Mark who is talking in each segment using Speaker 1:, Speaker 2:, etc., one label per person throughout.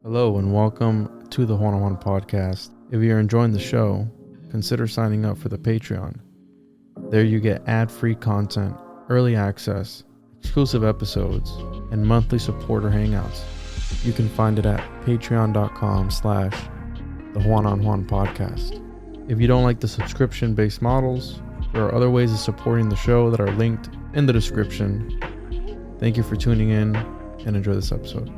Speaker 1: Hello and welcome to the One-on-One podcast. If you're enjoying the show, consider signing up for the Patreon. There you get ad-free content, early access, exclusive episodes, and monthly supporter hangouts. You can find it at patreon.com/the Juan-on-Juan podcast. If you don't like the subscription-based models, there are other ways of supporting the show that are linked in the description. Thank you for tuning in and enjoy this episode.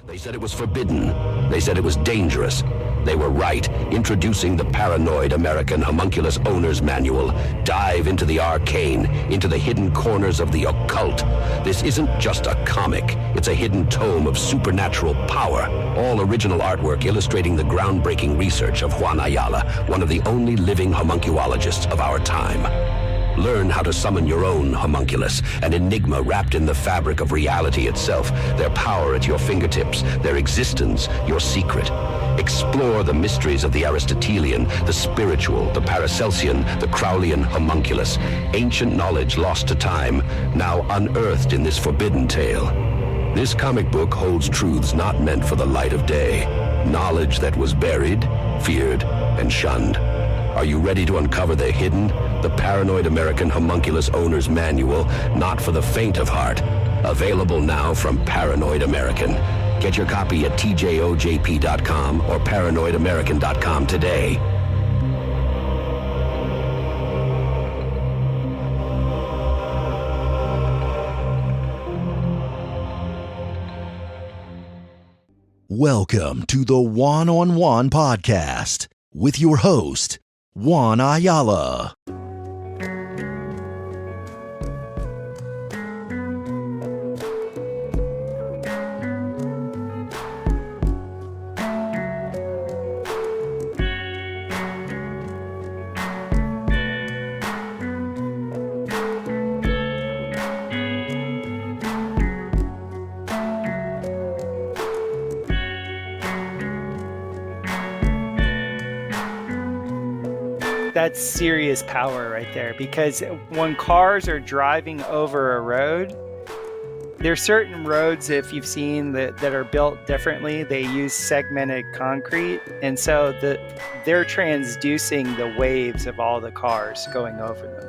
Speaker 2: They said it was forbidden. They said it was dangerous. They were right. Introducing the Paranoid American Homunculus Owner's Manual. Dive into the arcane, into the hidden corners of the occult. This isn't just a comic. It's a hidden tome of supernatural power. All original artwork illustrating the groundbreaking research of Juan Ayala, one of the only living homunculologists of our time. Learn how to summon your own homunculus, an enigma wrapped in the fabric of reality itself, their power at your fingertips, their existence, your secret. Explore the mysteries of the Aristotelian, the spiritual, the Paracelsian, the Crowleyan homunculus, ancient knowledge lost to time, now unearthed in this forbidden tale. This comic book holds truths not meant for the light of day, knowledge that was buried, feared, and shunned. Are you ready to uncover the hidden? The Paranoid American Homunculus Owner's Manual, not for the faint of heart. Available now from Paranoid American. Get your copy at tjojp.com or paranoidamerican.com today.
Speaker 3: Welcome to the One-on-One podcast with your host, Juan Ayala.
Speaker 4: That's serious power right there, because when cars are driving over a road, there's certain roads, if you've seen that are built differently, they use segmented concrete, and so they're transducing the waves of all the cars going over them.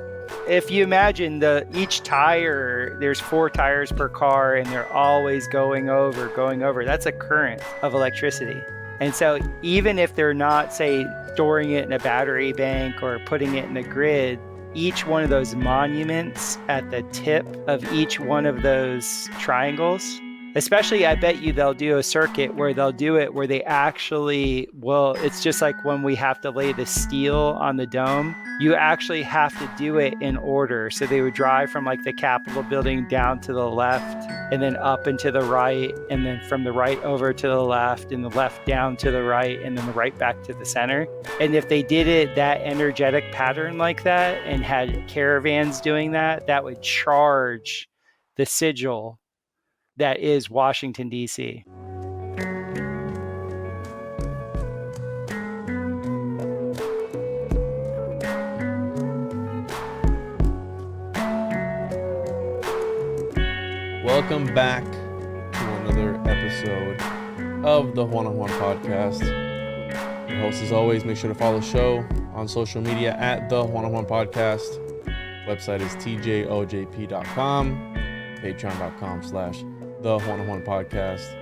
Speaker 4: If you imagine each tire, there's 4 tires per car, and they're always going over, that's a current of electricity. And so even if they're not, say, storing it in a battery bank or putting it in a grid, each one of those monuments at the tip of each one of those triangles, especially, I bet you they'll do a circuit where they'll do it where they actually, it's just like when we have to lay the steel on the dome, you actually have to do it in order. So they would drive from like the Capitol building down to the left and then up and to the right, and then from the right over to the left, and the left down to the right, and then the right back to the center. And if they did it that energetic pattern like that and had caravans doing that, that would charge the sigil that is Washington, D.C.
Speaker 1: Welcome back to another episode of the One-on-One podcast. Your host, as always, make sure to follow the show on social media at the One-on-One podcast. Website is tjojp.com, patreon.com/the One-on-One podcast,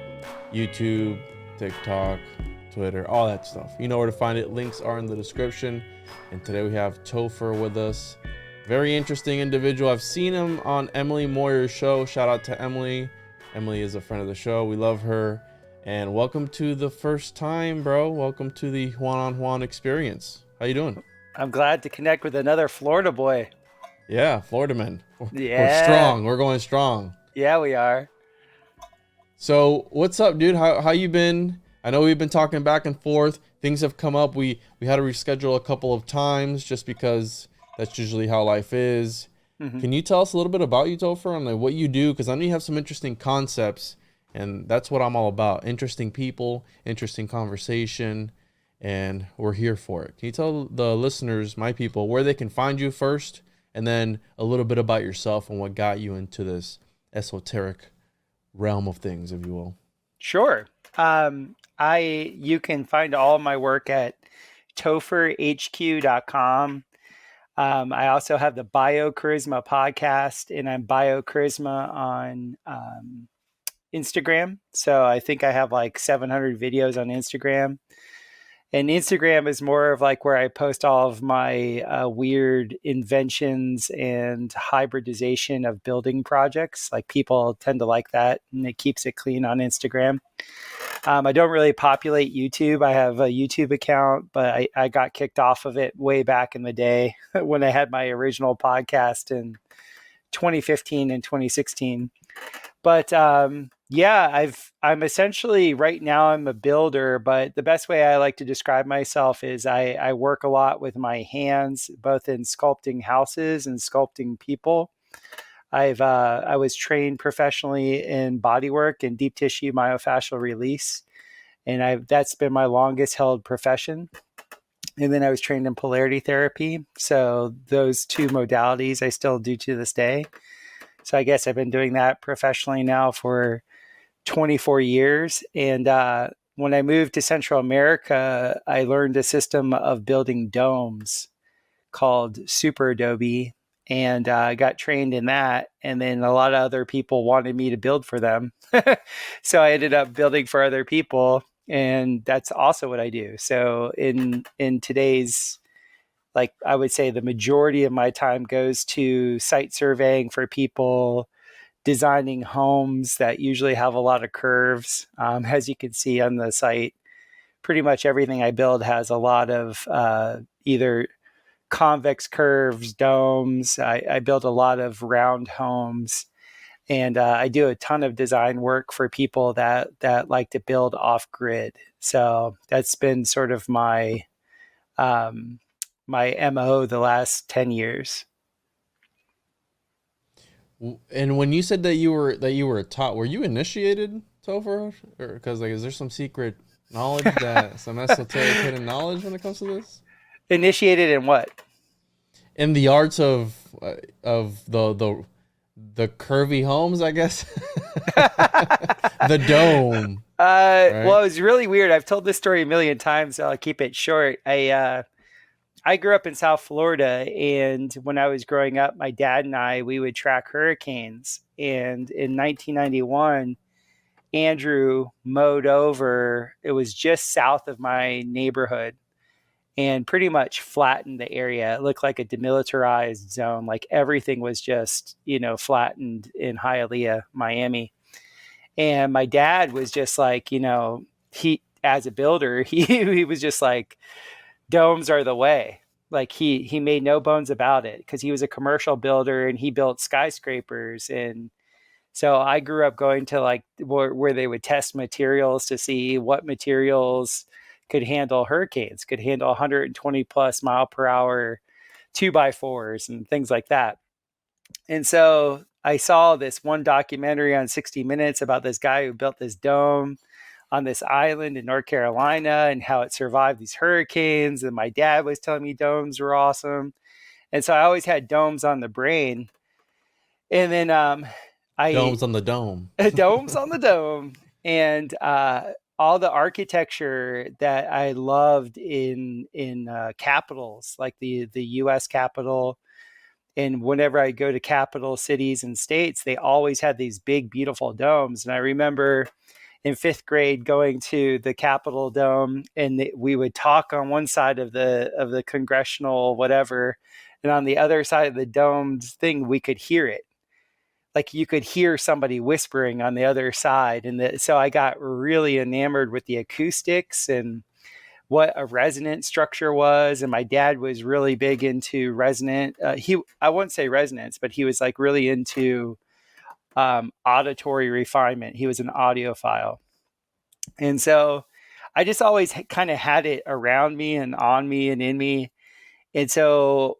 Speaker 1: YouTube, TikTok, Twitter, all that stuff. You know where to find it. Links are in the description. And today we have Topher with us. Very interesting individual. I've seen him on Emily Moyer's show. Shout out to Emily. Emily is a friend of the show. We love her. And welcome to the first time, bro. Welcome to the Juan-on-Juan experience. How you doing?
Speaker 4: I'm glad to connect with another Florida boy.
Speaker 1: Yeah, Florida man.
Speaker 4: Yeah.
Speaker 1: We're strong. We're going strong.
Speaker 4: Yeah, we are.
Speaker 1: So what's up, dude? How you been? I know we've been talking back and forth. Things have come up. We had to reschedule a couple of times just because that's usually how life is. Mm-hmm. Can you tell us a little bit about you, Topher, and like what you do? Because I know you have some interesting concepts, and that's what I'm all about. Interesting people, interesting conversation, and we're here for it. Can you tell the listeners, my people, where they can find you first, and then a little bit about yourself and what got you into this esoteric realm of things, if you will?
Speaker 4: Sure. You can find all my work at topherhq.com. I also have the BioCharisma podcast, and I'm BioCharisma on Instagram. So I think I have like 700 videos on Instagram. And Instagram is more of like where I post all of my weird inventions and hybridization of building projects. Like people tend to like that, and it keeps it clean on Instagram. I don't really populate YouTube. I have a YouTube account, but I got kicked off of it way back in the day when I had my original podcast in 2015 and 2016. But I'm essentially right now I'm a builder, but the best way I like to describe myself is I work a lot with my hands, both in sculpting houses and sculpting people. I was trained professionally in bodywork and deep tissue myofascial release, and that's been my longest held profession. And then I was trained in polarity therapy. So those two modalities I still do to this day. So I guess I've been doing that professionally now for 24 years. And when I moved to Central America, I learned a system of building domes called Super Adobe. And I got trained in that. And then a lot of other people wanted me to build for them. So I ended up building for other people. And that's also what I do. So in today's, like, I would say the majority of my time goes to site surveying for people, designing homes that usually have a lot of curves. As you can see on the site, pretty much everything I build has a lot of either convex curves, domes. I build a lot of round homes, and I do a ton of design work for people that like to build off grid. So that's been sort of my my MO the last 10 years.
Speaker 1: And when you said that you were taught, were you initiated, Topher? Or because like, is there some secret knowledge that some esoteric hidden knowledge when it comes to this?
Speaker 4: Initiated in what?
Speaker 1: In the arts of the curvy homes, I guess. The dome. Right?
Speaker 4: Well, it was really weird. I've told this story a million times, so I'll keep it short. I grew up in South Florida, and when I was growing up, my dad and we would track hurricanes. And in 1991, Andrew mowed over, it was just south of my neighborhood, and pretty much flattened the area. It looked like a demilitarized zone. Like everything was just, flattened in Hialeah, Miami. And my dad was just like, he, as a builder, he was just like, domes are the way. Like he made no bones about it, because he was a commercial builder and he built skyscrapers. And so I grew up going to like where they would test materials to see what materials could handle hurricanes, could handle 120 plus mile per hour 2x4s and things like that. And so I saw this one documentary on 60 Minutes about this guy who built this dome on this island in North Carolina and how it survived these hurricanes. And my dad was telling me domes were awesome. And so I always had domes on the brain. And then
Speaker 1: domes on the dome.
Speaker 4: Domes on the dome. And all the architecture that I loved in capitals, like the U.S. Capitol. And whenever I go to capital cities and states, they always had these big, beautiful domes. And I remember in 5th grade going to the Capitol Dome, and we would talk on one side of the congressional whatever, and on the other side of the domed thing, we could hear it. Like you could hear somebody whispering on the other side. And so I got really enamored with the acoustics and what a resonant structure was. And my dad was really big into resonant. I wouldn't say resonance, but he was like really into auditory refinement. He was an audiophile. And so I just always kind of had it around me and on me and in me. And so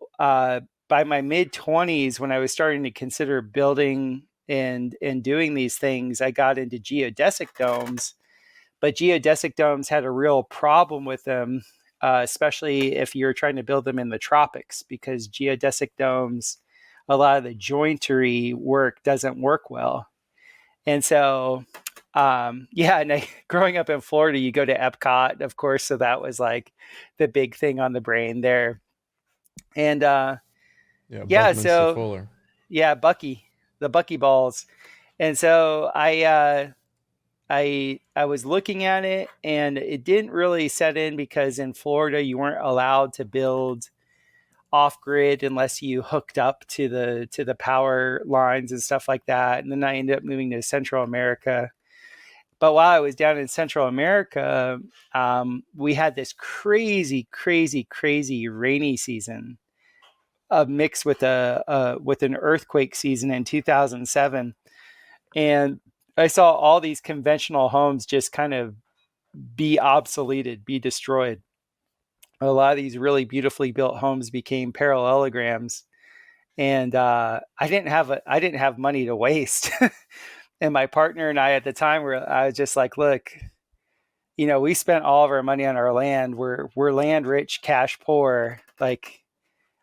Speaker 4: by my mid 20s, when I was starting to consider building and doing these things, I got into geodesic domes. But geodesic domes had a real problem with them, especially if you're trying to build them in the tropics, because geodesic domes, a lot of the jointery work doesn't work well. And so, yeah, and growing up in Florida, you go to Epcot, of course. So that was like the big thing on the brain there. And
Speaker 1: Yeah,
Speaker 4: yeah,
Speaker 1: Buckminster
Speaker 4: so
Speaker 1: Fuller.
Speaker 4: yeah, the Bucky balls. And so I was looking at it, and it didn't really set in because in Florida you weren't allowed to build off grid unless you hooked up to the power lines and stuff like that. And then I ended up moving to Central America. But while I was down in Central America, we had this crazy, crazy, crazy rainy season, mixed with with an earthquake season in 2007, and I saw all these conventional homes just kind of be obsoleted, be destroyed. A lot of these really beautifully built homes became parallelograms, and I didn't have money to waste. And my partner and I at the time I was just like, look, we spent all of our money on our land. We're land rich, cash poor. Like,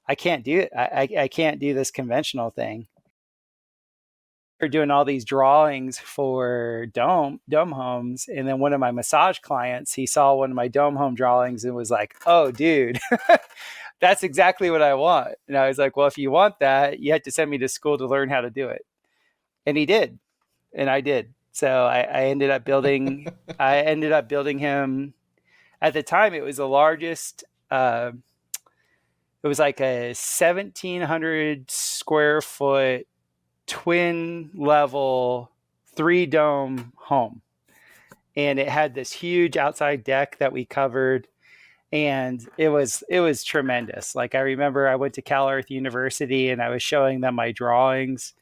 Speaker 4: I can't do it. I can't do this conventional thing. We're doing all these drawings for dome homes, and then one of my massage clients, he saw one of my dome home drawings and was like, "Oh, dude, that's exactly what I want." And I was like, "Well, if you want that, you had to send me to school to learn how to do it." And he did, and I did. So I ended up building. I ended up building him. At the time, it was the largest. It was like a 1,700 square foot twin level 3-dome home, and it had this huge outside deck that we covered, and it was tremendous. Like, I remember I went to Cal Earth University and I was showing them my drawings,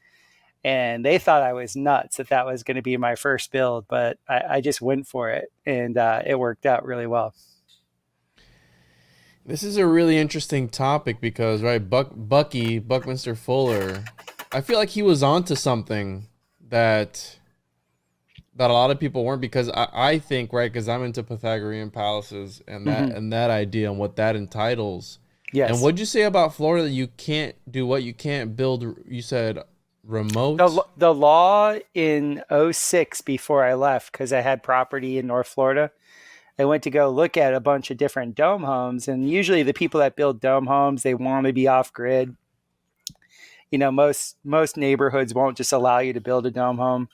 Speaker 4: and they thought I was nuts that was going to be my first build, but I just went for it, and it worked out really well.
Speaker 1: This is a really interesting topic because, right, Buckminster Fuller, I feel like he was onto something that a lot of people weren't, because I think, right, because I'm into Pythagorean Palaces and that idea and what that entitles.
Speaker 4: Yes.
Speaker 1: And what'd you say about Florida? You can't do what? You can't build, you said remote?
Speaker 4: The law in 2006, before I left, because I had property in North Florida, I went to go look at a bunch of different dome homes, and usually the people that build dome homes, they want to be off grid. Most neighborhoods won't just allow you to build a dome home.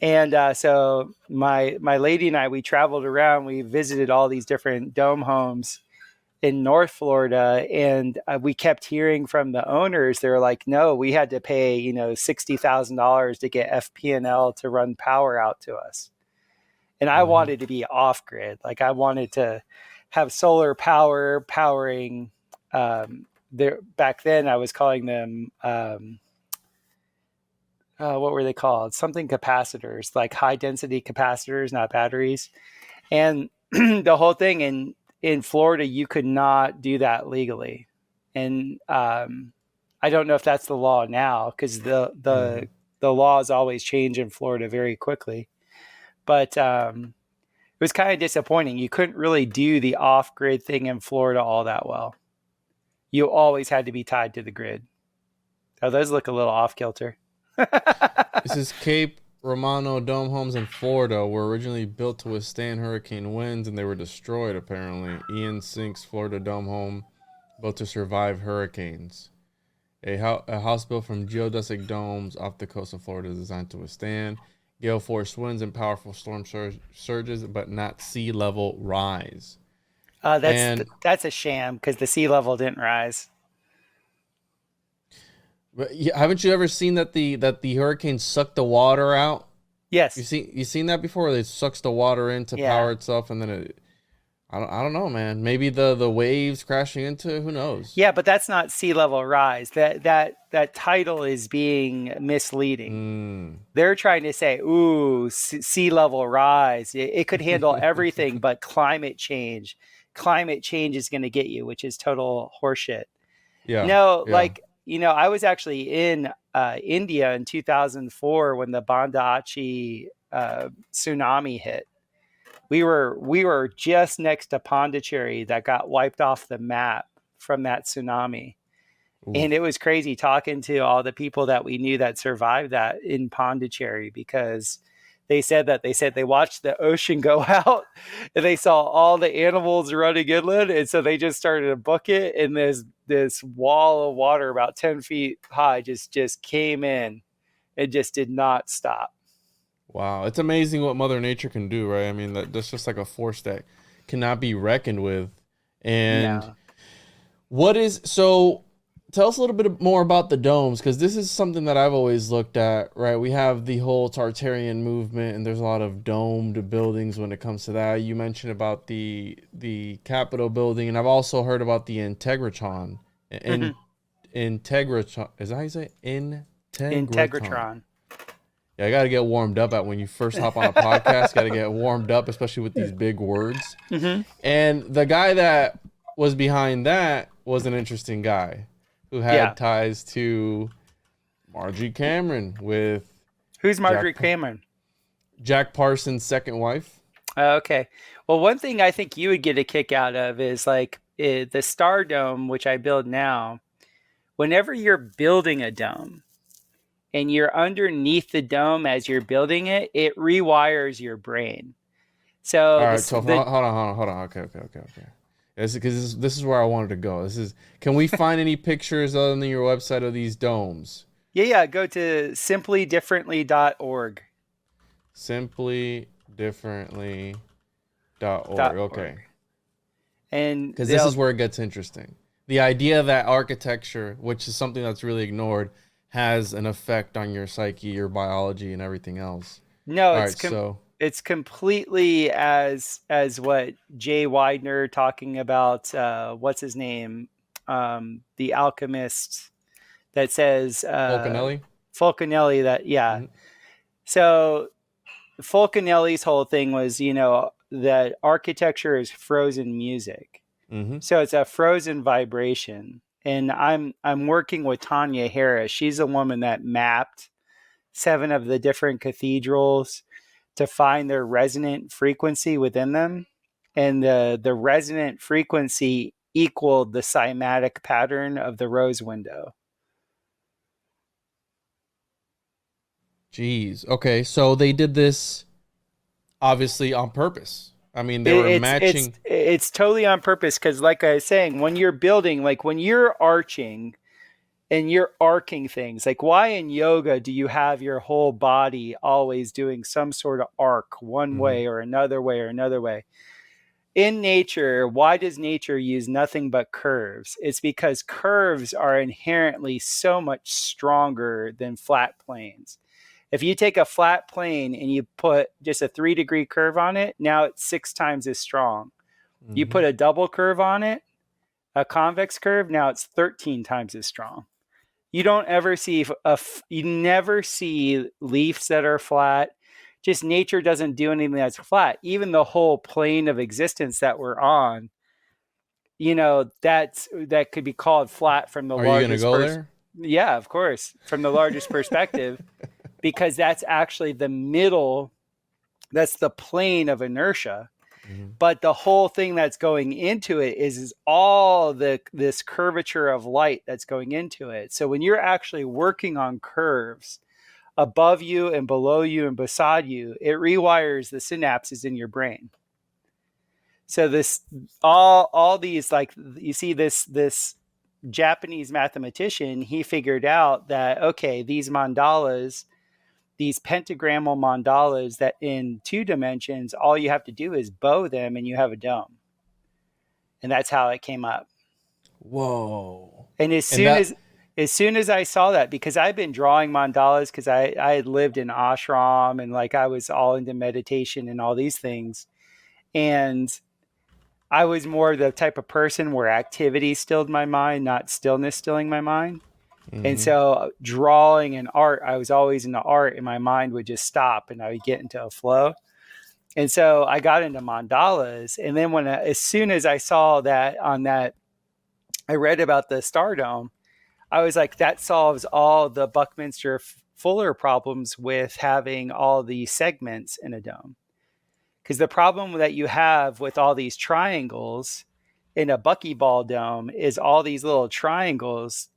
Speaker 4: And so my lady and I, we traveled around, we visited all these different dome homes in North Florida, and we kept hearing from the owners. They're like, no, we had to pay, $60,000 to get FP&L to run power out to us. And I wanted to be off grid. Like, I wanted to have solar power powering. Back then I was calling them, what were they called? Something capacitors, like high density capacitors, not batteries. And the whole thing in Florida, you could not do that legally. And I don't know if that's the law now, because the laws always change in Florida very quickly. But it was kind of disappointing. You couldn't really do the off-grid thing in Florida all that well. You always had to be tied to the grid. Oh, those look a little off-kilter.
Speaker 1: This is Cape Romano dome homes in Florida were originally built to withstand hurricane winds, and they were destroyed, apparently. Ian Sink's Florida dome home, built to survive hurricanes. A house built from geodesic domes off the coast of Florida is designed to withstand gale force winds and powerful storm surges, but not sea level rise.
Speaker 4: That's a sham, because the sea level didn't rise.
Speaker 1: But haven't you ever seen that the hurricane sucked the water out?
Speaker 4: Yes.
Speaker 1: You seen that before? It sucks the water in to power itself, and then I don't know, man. Maybe the waves crashing into, who knows?
Speaker 4: Yeah, but that's not sea level rise. That title is being misleading. They're trying to say, ooh, sea level rise. It could handle everything but climate change. Climate change is going to get you, which is total horseshit.
Speaker 1: Yeah.
Speaker 4: I was actually in India in 2004 when the Banda Aceh tsunami hit. We were just next to Pondicherry that got wiped off the map from that tsunami.
Speaker 1: Oof.
Speaker 4: And it was crazy talking to all the people that we knew that survived that in Pondicherry, because they said they watched the ocean go out and they saw all the animals running inland. And so they just started a bucket, and this wall of water about 10 feet high just came in and just did not stop.
Speaker 1: Wow, it's amazing what Mother Nature can do, right? I mean, that's just like a force that cannot be reckoned with. And
Speaker 4: No.
Speaker 1: so tell us a little bit more about the domes, because this is something that I've always looked at, right? We have the whole Tartarian movement, and there's a lot of domed buildings when it comes to that. You mentioned about the Capitol building, and I've also heard about the Integratron. Integratron, is that how you say it?
Speaker 4: Integratron.
Speaker 1: Yeah, I got to get warmed up at when you first hop on a podcast. Got to get warmed up, especially with these big words. And the guy that was behind that was an interesting guy who had ties to Marjorie Cameron with...
Speaker 4: Who's Marjorie Cameron?
Speaker 1: Jack Parsons' second wife.
Speaker 4: Okay. Well, one thing I think you would get a kick out of is like the Star Dome, which I build now. Whenever you're building a dome and you're underneath the dome as you're building it, it rewires your brain. So
Speaker 1: all right, so hold on. Okay. Because this is where I wanted to go. Can we find any pictures other than your website of these domes?
Speaker 4: Yeah. Go to simplydifferently.org.
Speaker 1: Simplydifferently.org. Okay.
Speaker 4: And
Speaker 1: because this is where it gets interesting. The idea that architecture, which is something that's really ignored, has an effect on your psyche, your biology, and everything else.
Speaker 4: No, it's completely as what Jay Widener talking about. What's his name? The alchemist that says Fulcanelli. That So Fulcanelli's whole thing was, that architecture is frozen music. So it's a frozen vibration. And I'm working with Tanya Harris. She's a woman that mapped 7 of the different cathedrals to find their resonant frequency within them. And the resonant frequency equaled the cymatic pattern of the rose window.
Speaker 1: Jeez. Okay, so they did this obviously on purpose. I mean, they were matching.
Speaker 4: It's totally on purpose, because like I was saying, when you're building, like when you're arching and you're arcing things, like why in yoga do you have your whole body always doing some sort of arc one way or another way or another way? In nature, why does nature use nothing but curves? It's because curves are inherently so much stronger than flat planes. If you take a flat plane and you put just a 3-degree curve on it, now it's 6 times as strong. You put a double curve on it, a convex curve, now it's 13 times as strong. You don't ever see you never see leaves that are flat. Just nature doesn't do anything that's flat. Even the whole plane of existence that we're on, that could be called flat from the largest.
Speaker 1: Are you going to go there?
Speaker 4: Yeah, of course, from the largest perspective. Because that's actually the middle, that's the plane of inertia. But the whole thing that's going into it is all this curvature of light that's going into it. So when you're actually working on curves above you and below you and beside you, it rewires the synapses in your brain. So this, all these, like you see this Japanese mathematician, he figured out that, okay, these mandalas, these pentagrammal mandalas that in 2 dimensions, all you have to do is bow them and you have a dome. And that's how it came up.
Speaker 1: Whoa.
Speaker 4: And as soon as I saw that, because I've been drawing mandalas, because I had lived in ashram and like I was all into meditation and all these things. And I was more the type of person where activity stilled my mind, not stillness stilling my mind. And so drawing and art, I was always into art and my mind would just stop and I would get into a flow. And so I got into mandalas. And then as soon as I saw that I read about the Star Dome, I was like, that solves all the Buckminster Fuller problems with having all these segments in a dome. Because the problem that you have with all these triangles in a buckyball dome is all these little triangles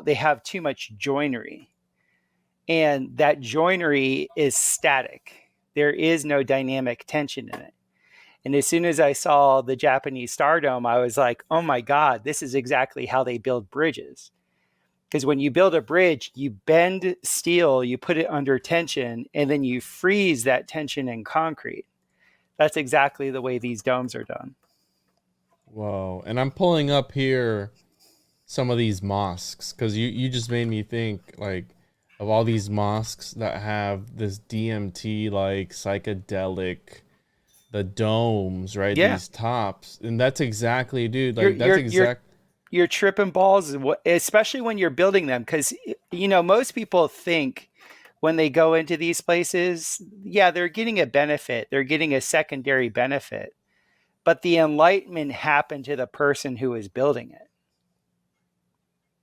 Speaker 4: they have too much joinery, and that joinery is static. There is no dynamic tension in it. And as soon as I saw the Japanese Star Dome, I was like, oh my God, this is exactly how they build bridges. Because when you build a bridge, you bend steel, you put it under tension, and then you freeze that tension in concrete. That's exactly the way these domes are done.
Speaker 1: Whoa. And I'm pulling up here some of these mosques, because you just made me think, like, of all these mosques that have this DMT, like, psychedelic, the domes, right?
Speaker 4: Yeah.
Speaker 1: These tops. And that's exactly, dude, like, that's exact.
Speaker 4: You're tripping balls, especially when you're building them, because, you know, most people think when they go into these places, yeah, they're getting a benefit. They're getting a secondary benefit. But the enlightenment happened to the person who was building it.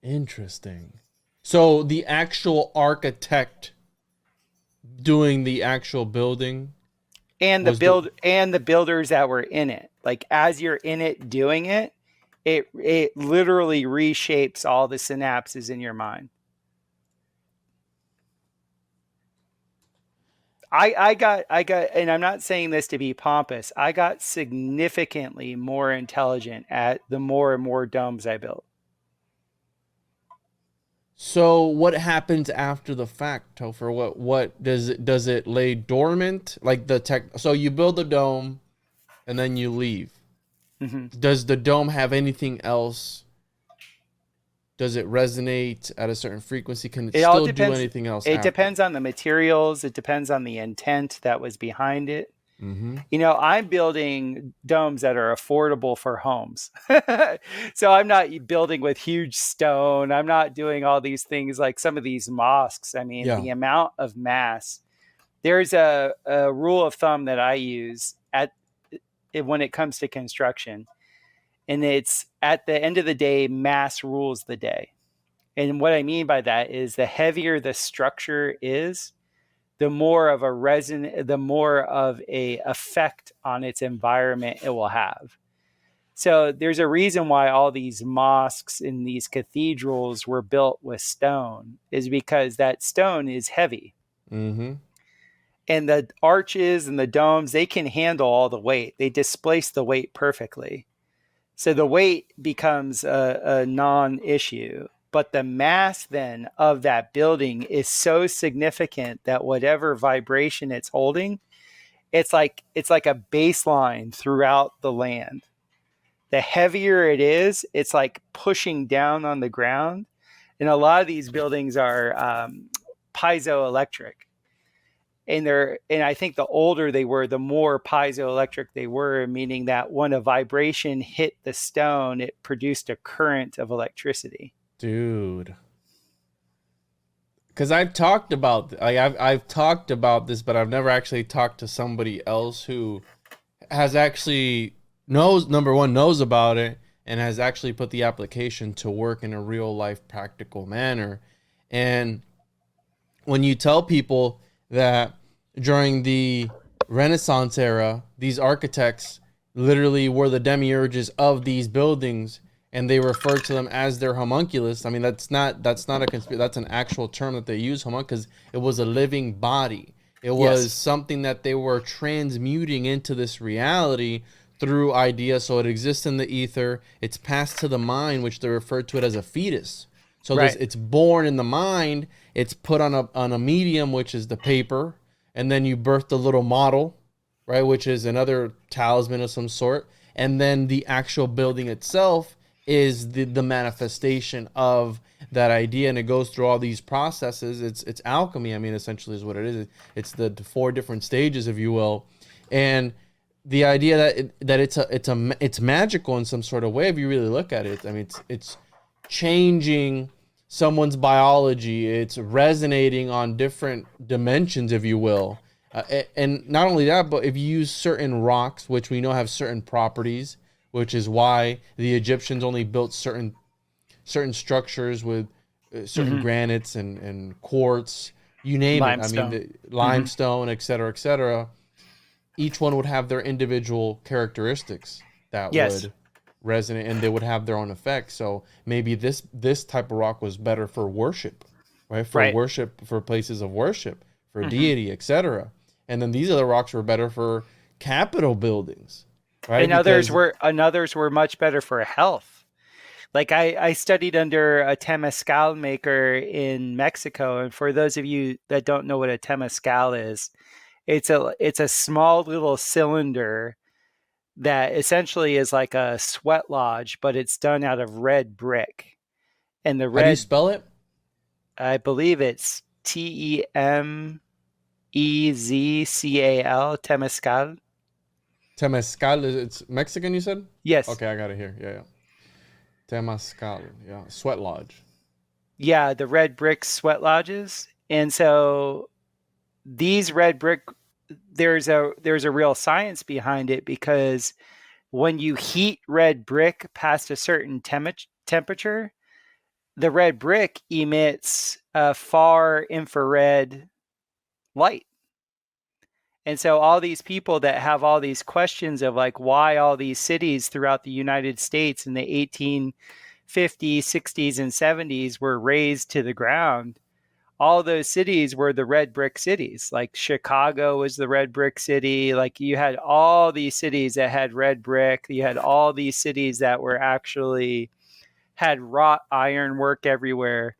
Speaker 1: Interesting. So the actual architect doing the actual building,
Speaker 4: and the builders that were in it, like as you're in it doing it, it literally reshapes all the synapses in your mind. I got, and I'm not saying this to be pompous, I got significantly more intelligent at the more and more domes I built.
Speaker 1: So what happens after the fact, Topher? What does it lay dormant? Like the tech. So you build the dome, and then you leave. Mm-hmm. Does the dome have anything else? Does it resonate at a certain frequency? Can it still do anything else?
Speaker 4: It depends on the materials. It depends on the intent that was behind it.
Speaker 1: Mm-hmm.
Speaker 4: You know, I'm building domes that are affordable for homes. So I'm not building with huge stone. I'm not doing all these things like some of these mosques. I mean, the amount of mass. There's a rule of thumb that I use when it comes to construction. And it's at the end of the day, mass rules the day. And what I mean by that is the heavier the structure is, the more of a effect on its environment it will have. So there's a reason why all these mosques and these cathedrals were built with stone, is because that stone is heavy.
Speaker 1: Mm-hmm.
Speaker 4: And the arches and the domes, they can handle all the weight. They displace the weight perfectly. So the weight becomes a non-issue. But the mass then of that building is so significant that whatever vibration it's holding, it's like a baseline throughout the land. The heavier it is, it's like pushing down on the ground. And a lot of these buildings are piezoelectric. And I think the older they were, the more piezoelectric they were, meaning that when a vibration hit the stone, it produced a current of electricity.
Speaker 1: Dude, because I've talked about this, but I've never actually talked to somebody else who has actually knows about it and has actually put the application to work in a real life practical manner. And when you tell people that during the Renaissance era, these architects literally were the demiurges of these buildings, and they refer to them as their homunculus. I mean, that's not a conspiracy. That's an actual term that they use, homunculus, because it was a living body. It was something that they were transmuting into this reality through ideas. So it exists in the ether. It's passed to the mind, which they refer to it as a fetus. So it's born in the mind. It's put on a medium, which is the paper, and then you birth the little model, right, which is another talisman of some sort, and then the actual building itself is the manifestation of that idea, and it goes through all these processes. It's alchemy. I mean, essentially, is what it is. It's the 4 different stages, if you will, and the idea that it's magical in some sort of way. If you really look at it, I mean, it's changing someone's biology. It's resonating on different dimensions, if you will. And not only that, but if you use certain rocks, which we know have certain properties, which is why the Egyptians only built certain structures with certain granites and quartz, you name
Speaker 4: limestone.
Speaker 1: it. I mean, the limestone, et cetera, et cetera. Each one would have their individual characteristics that would resonate, and they would have their own effect. So maybe this type of rock was better for worship, right? For
Speaker 4: Right.
Speaker 1: worship, for places of worship, for
Speaker 4: Hmm.
Speaker 1: deity, etc. And then these other rocks were better for Capitol buildings, right?
Speaker 4: And
Speaker 1: Because
Speaker 4: others were much better for health. Like I studied under a temazcal maker in Mexico, and for those of you that don't know what a temazcal is, it's a small little cylinder that essentially is like a sweat lodge, but it's done out of red brick. And the
Speaker 1: how do you
Speaker 4: red,
Speaker 1: spell it?
Speaker 4: I believe it's Temezcal, temazcal.
Speaker 1: Temazcal, it's Mexican, you said?
Speaker 4: Yes.
Speaker 1: Okay, I got it here. Yeah, yeah. Temazcal, yeah. Sweat lodge.
Speaker 4: Yeah, the red brick sweat lodges. And so these red brick, there's a real science behind it, because when you heat red brick past a certain temperature, the red brick emits a far infrared light. And so all these people that have all these questions of like why all these cities throughout the United States in the 1850s, 60s, and 70s were razed to the ground, all those cities were the red brick cities. Like Chicago was the red brick city. Like you had all these cities that had red brick. You had all these cities that were actually had wrought iron work everywhere.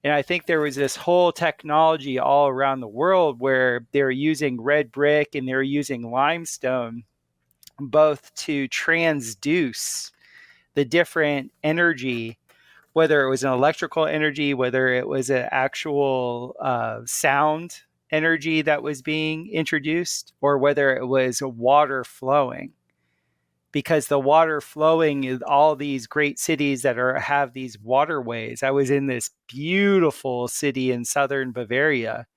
Speaker 4: And I think there was this whole technology all around the world where they were using red brick and they were using limestone both to transduce the different energy, whether it was an electrical energy, whether it was an actual sound energy that was being introduced, or whether it was water flowing. Because the water flowing is all these great cities that have these waterways. I was in this beautiful city in southern Bavaria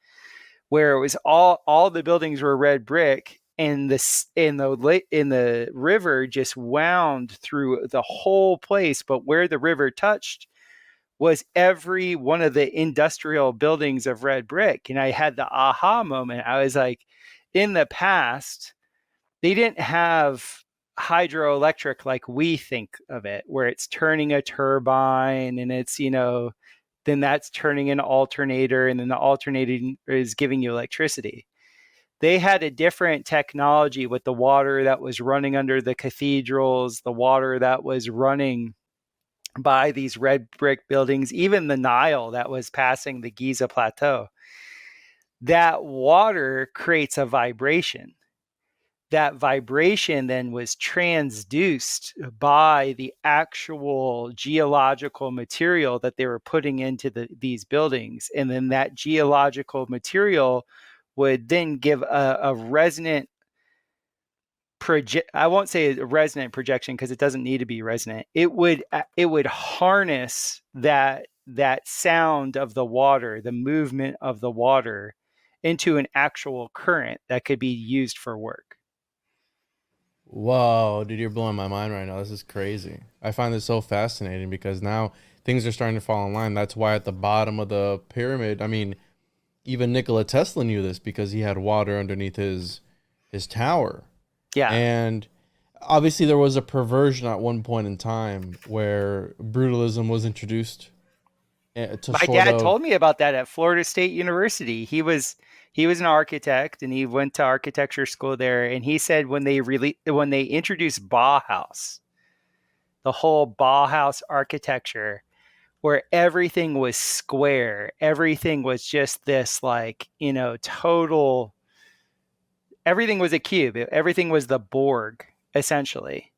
Speaker 4: where it was all the buildings were red brick, and the river just wound through the whole place. But where the river touched was every one of the industrial buildings of red brick. And I had the aha moment. I was like, in the past, they didn't have hydroelectric like we think of it, where it's turning a turbine and it's, then that's turning an alternator, and then the alternator is giving you electricity. They had a different technology with the water that was running under the cathedrals, the water that was running by these red brick buildings, even the Nile that was passing the Giza Plateau. That water creates a vibration. That vibration then was transduced by the actual geological material that they were putting into these buildings. And then that geological material would then give a resonant I won't say a resonant projection because it doesn't need to be resonant. It would harness that sound of the water, the movement of the water, into an actual current that could be used for work.
Speaker 1: Whoa, dude, you're blowing my mind right now. This is crazy. I find this so fascinating because now things are starting to fall in line. That's why at the bottom of the pyramid, I mean, even Nikola Tesla knew this because he had water underneath his tower.
Speaker 4: Yeah.
Speaker 1: And obviously there was a perversion at one point in time where brutalism was introduced to
Speaker 4: My dad told me about that at Florida State University. He was an architect and he went to architecture school there. And he said when they introduced Bauhaus, the whole Bauhaus architecture, where everything was square, everything was just this total. Everything was a cube. Everything was the Borg, essentially.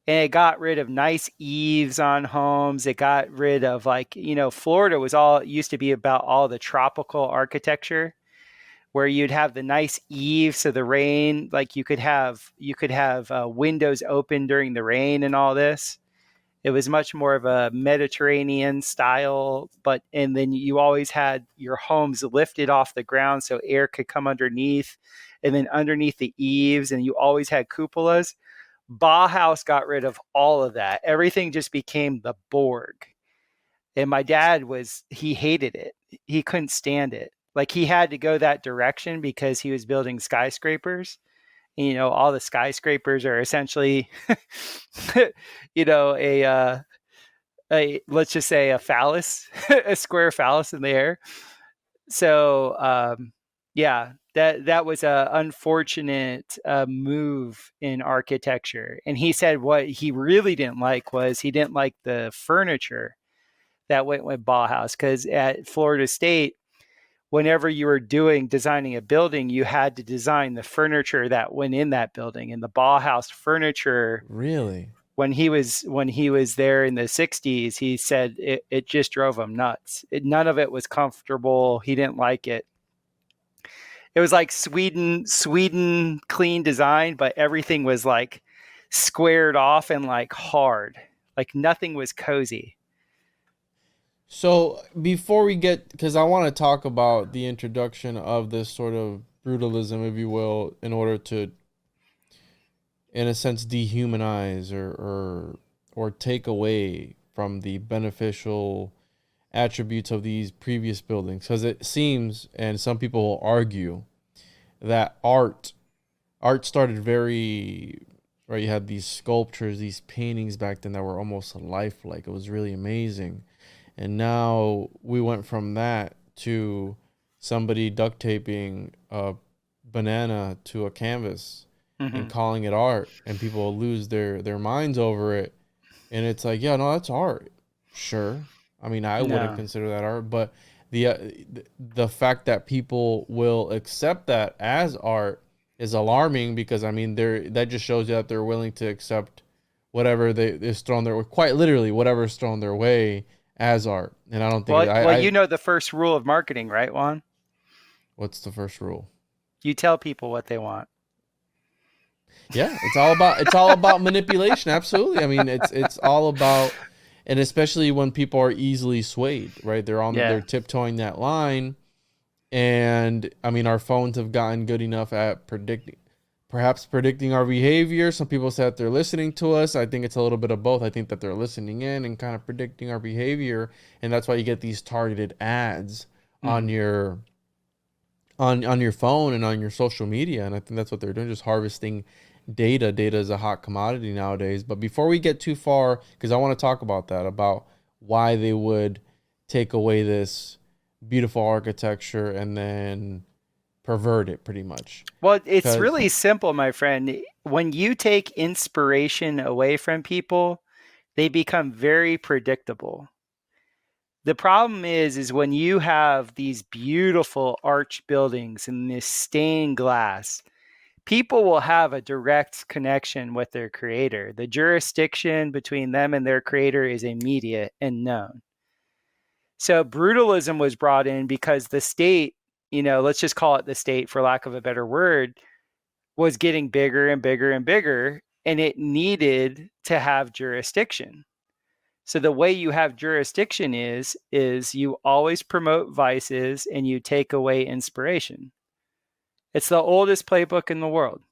Speaker 4: And it got rid of nice eaves on homes. It got rid of Florida used to be about all the tropical architecture, where you'd have the nice eaves so the rain, like you could have windows open during the rain and all this. It was much more of a Mediterranean style, and then you always had your homes lifted off the ground so air could come underneath, and then underneath the eaves, and you always had cupolas. Bauhaus got rid of all of that. Everything just became the Borg. And my dad he hated it. He couldn't stand it. Like he had to go that direction because he was building skyscrapers. all the skyscrapers are essentially, a let's just say a phallus, a square phallus in the air. So yeah, that was a unfortunate move in architecture. And he said what he really didn't like was he didn't like the furniture that went with Bauhaus, because at Florida State, whenever you were designing a building, you had to design the furniture that went in that building. And the Bauhaus furniture,
Speaker 1: Really?
Speaker 4: when he was there in the 60s, he said it just drove him nuts. None of it was comfortable. He didn't like it. It was like Sweden clean design, but everything was like squared off and like hard. Like nothing was cozy.
Speaker 1: So before we get, because I want to talk about the introduction of this sort of brutalism, if you will, in order to, in a sense, dehumanize or take away from the beneficial attributes of these previous buildings. Because it seems, and some people will argue, that art started very, right, you had these sculptures, these paintings back then that were almost lifelike. It was really amazing. And now we went from that to somebody duct taping a banana to a canvas and calling it art, and people lose their minds over it. And it's like, yeah, no, that's art. Sure. I mean, I wouldn't consider that art, but the fact that people will accept that as art is alarming, because I mean, that just shows you that they're willing to accept whatever is thrown their way, quite literally whatever is thrown their way, as art. And I don't think
Speaker 4: you know the first rule of marketing, right, Juan?
Speaker 1: What's the first rule?
Speaker 4: You tell people what they want.
Speaker 1: Yeah, it's all about manipulation. Absolutely. I mean, it's all about, and especially when people are easily swayed, right? They're tiptoeing that line. And I mean, our phones have gotten good enough at predicting our behavior. Some people say that they're listening to us. I think it's a little bit of both. I think that they're listening in and kind of predicting our behavior, and that's why you get these targeted ads on your phone and on your social media. And I think that's what they're doing, just harvesting data. Data is a hot commodity nowadays. But before we get too far, because I want to talk about that, about why they would take away this beautiful architecture and then pervert it, pretty much.
Speaker 4: Well, it's really simple, my friend. When you take inspiration away from people, they become very predictable. The problem is when you have these beautiful arch buildings and this stained glass, people will have a direct connection with their creator. The jurisdiction between them and their creator is immediate and known. So brutalism was brought in because the state, let's just call it the state for lack of a better word, was getting bigger and bigger and bigger, and it needed to have jurisdiction. So the way you have jurisdiction is you always promote vices and you take away inspiration. It's the oldest playbook in the world.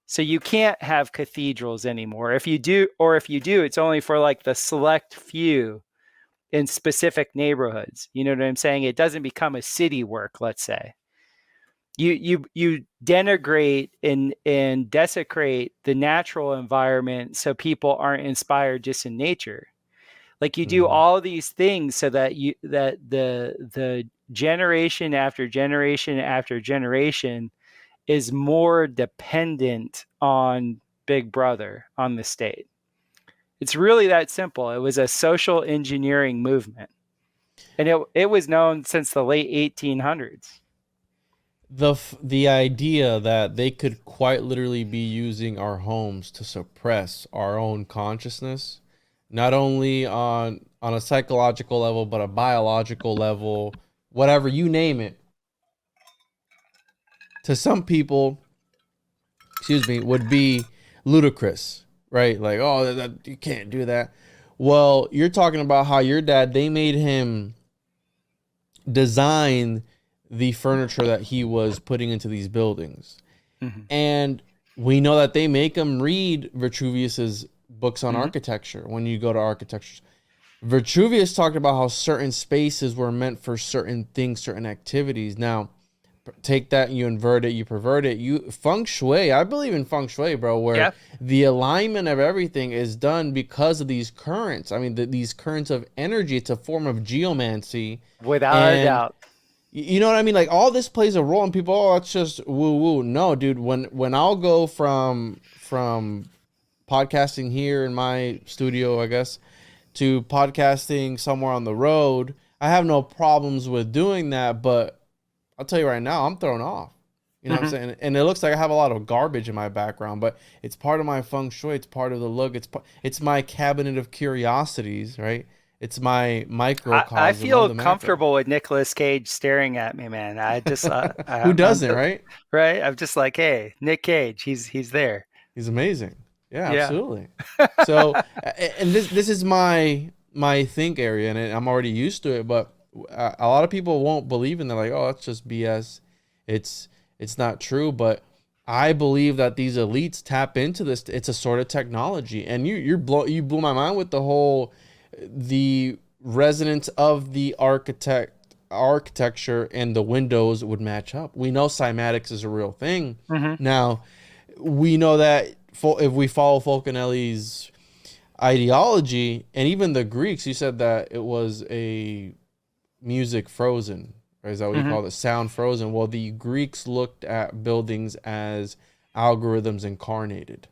Speaker 4: So you can't have cathedrals anymore. If you do, it's only for like the select few in specific neighborhoods. You know what I'm saying? It doesn't become a city work, let's say. You denigrate and desecrate the natural environment so people aren't inspired just in nature. Like you do all these things so that the generation after generation after generation is more dependent on Big Brother, on the state. It's really that simple. It was a social engineering movement, and it was known since the late 1800s.
Speaker 1: The idea that they could quite literally be using our homes to suppress our own consciousness, not only on a psychological level, but a biological level, whatever, you name it. To some people, would be ludicrous, right? Like, oh, you can't do that. Well, you're talking about how your dad, they made him design the furniture that he was putting into these buildings. And we know that they make him read Vitruvius's books on architecture. When you go to architecture, Vitruvius talked about how certain spaces were meant for certain things, certain activities. Now, take that and you invert it, you pervert it. You feng shui, I believe in feng shui, bro, where
Speaker 4: Yeah.
Speaker 1: the alignment of everything is done because of these currents. I mean, these currents of energy. It's a form of geomancy.
Speaker 4: Without a
Speaker 1: And
Speaker 4: doubt.
Speaker 1: you know what I mean? Like, all this plays a role, and people, oh, it's just woo woo. No, dude. When I'll go from podcasting here in my studio, I guess, to podcasting somewhere on the road, I have no problems with doing that. But I'll tell you right now, I'm thrown off. You know what I'm saying? And it looks like I have a lot of garbage in my background, but it's part of my feng shui. It's part of the look. It's my cabinet of curiosities, right? It's my microcosm.
Speaker 4: I
Speaker 1: of
Speaker 4: feel
Speaker 1: the macro.
Speaker 4: comfortable with Nicolas Cage staring at me, man. I just
Speaker 1: Who doesn't, right?
Speaker 4: right? I'm just like, hey, Nick Cage, he's there.
Speaker 1: He's amazing. Yeah,
Speaker 4: Yeah.
Speaker 1: absolutely. So, and this is my think area, and I'm already used to it. But a lot of people won't believe in. They're like, oh, that's just BS. It's not true. But I believe that these elites tap into this. It's a sort of technology, and you blew my mind with the resonance of the architecture and the windows would match up. We know cymatics is a real thing. Now, we know that if we follow Fulcanelli's ideology, and even the Greeks, you said that it was a music frozen, right? Is that what you call it? Sound frozen. Well, the Greeks looked at buildings as algorithms incarnated.